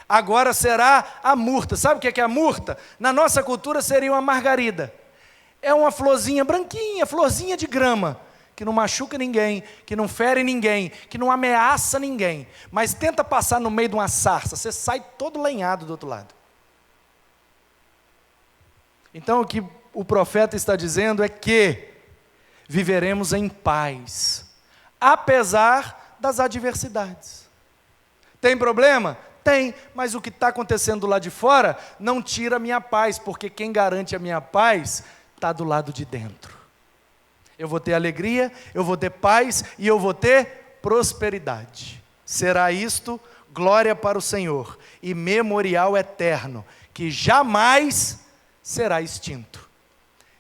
A: agora será a murta. Sabe o que é a murta? Na nossa cultura seria uma margarida. É uma florzinha branquinha, florzinha de grama, que não machuca ninguém, que não fere ninguém, que não ameaça ninguém, mas tenta passar no meio de uma sarça, você sai todo lenhado do outro lado. Então o que o profeta está dizendo é que viveremos em paz, apesar das adversidades. Tem problema? Tem, mas o que está acontecendo lá de fora não tira a minha paz, porque quem garante a minha paz está do lado de dentro. Eu vou ter alegria, eu vou ter paz e eu vou ter prosperidade. Será isto glória para o Senhor e memorial eterno, que jamais será extinto.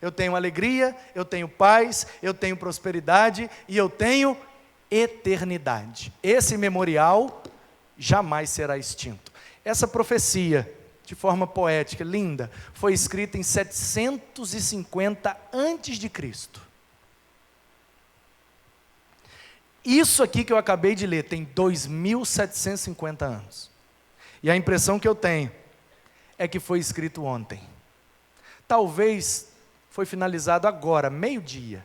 A: Eu tenho alegria, eu tenho paz, eu tenho prosperidade e eu tenho eternidade. Esse memorial jamais será extinto. Essa profecia, de forma poética, linda, foi escrita em 750 a.C. Isso aqui que eu acabei de ler tem 2.750 anos. E a impressão que eu tenho é que foi escrito ontem. Talvez foi finalizado agora, meio-dia.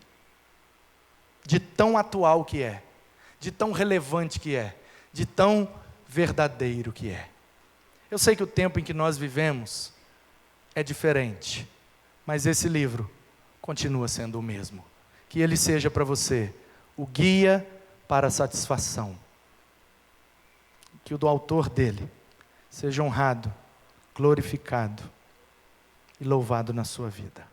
A: De tão atual que é, de tão relevante que é, de tão verdadeiro que é. Eu sei que o tempo em que nós vivemos é diferente, mas esse livro continua sendo o mesmo. Que ele seja para você o guia para a satisfação. Que o do autor dele seja honrado, glorificado e louvado na sua vida.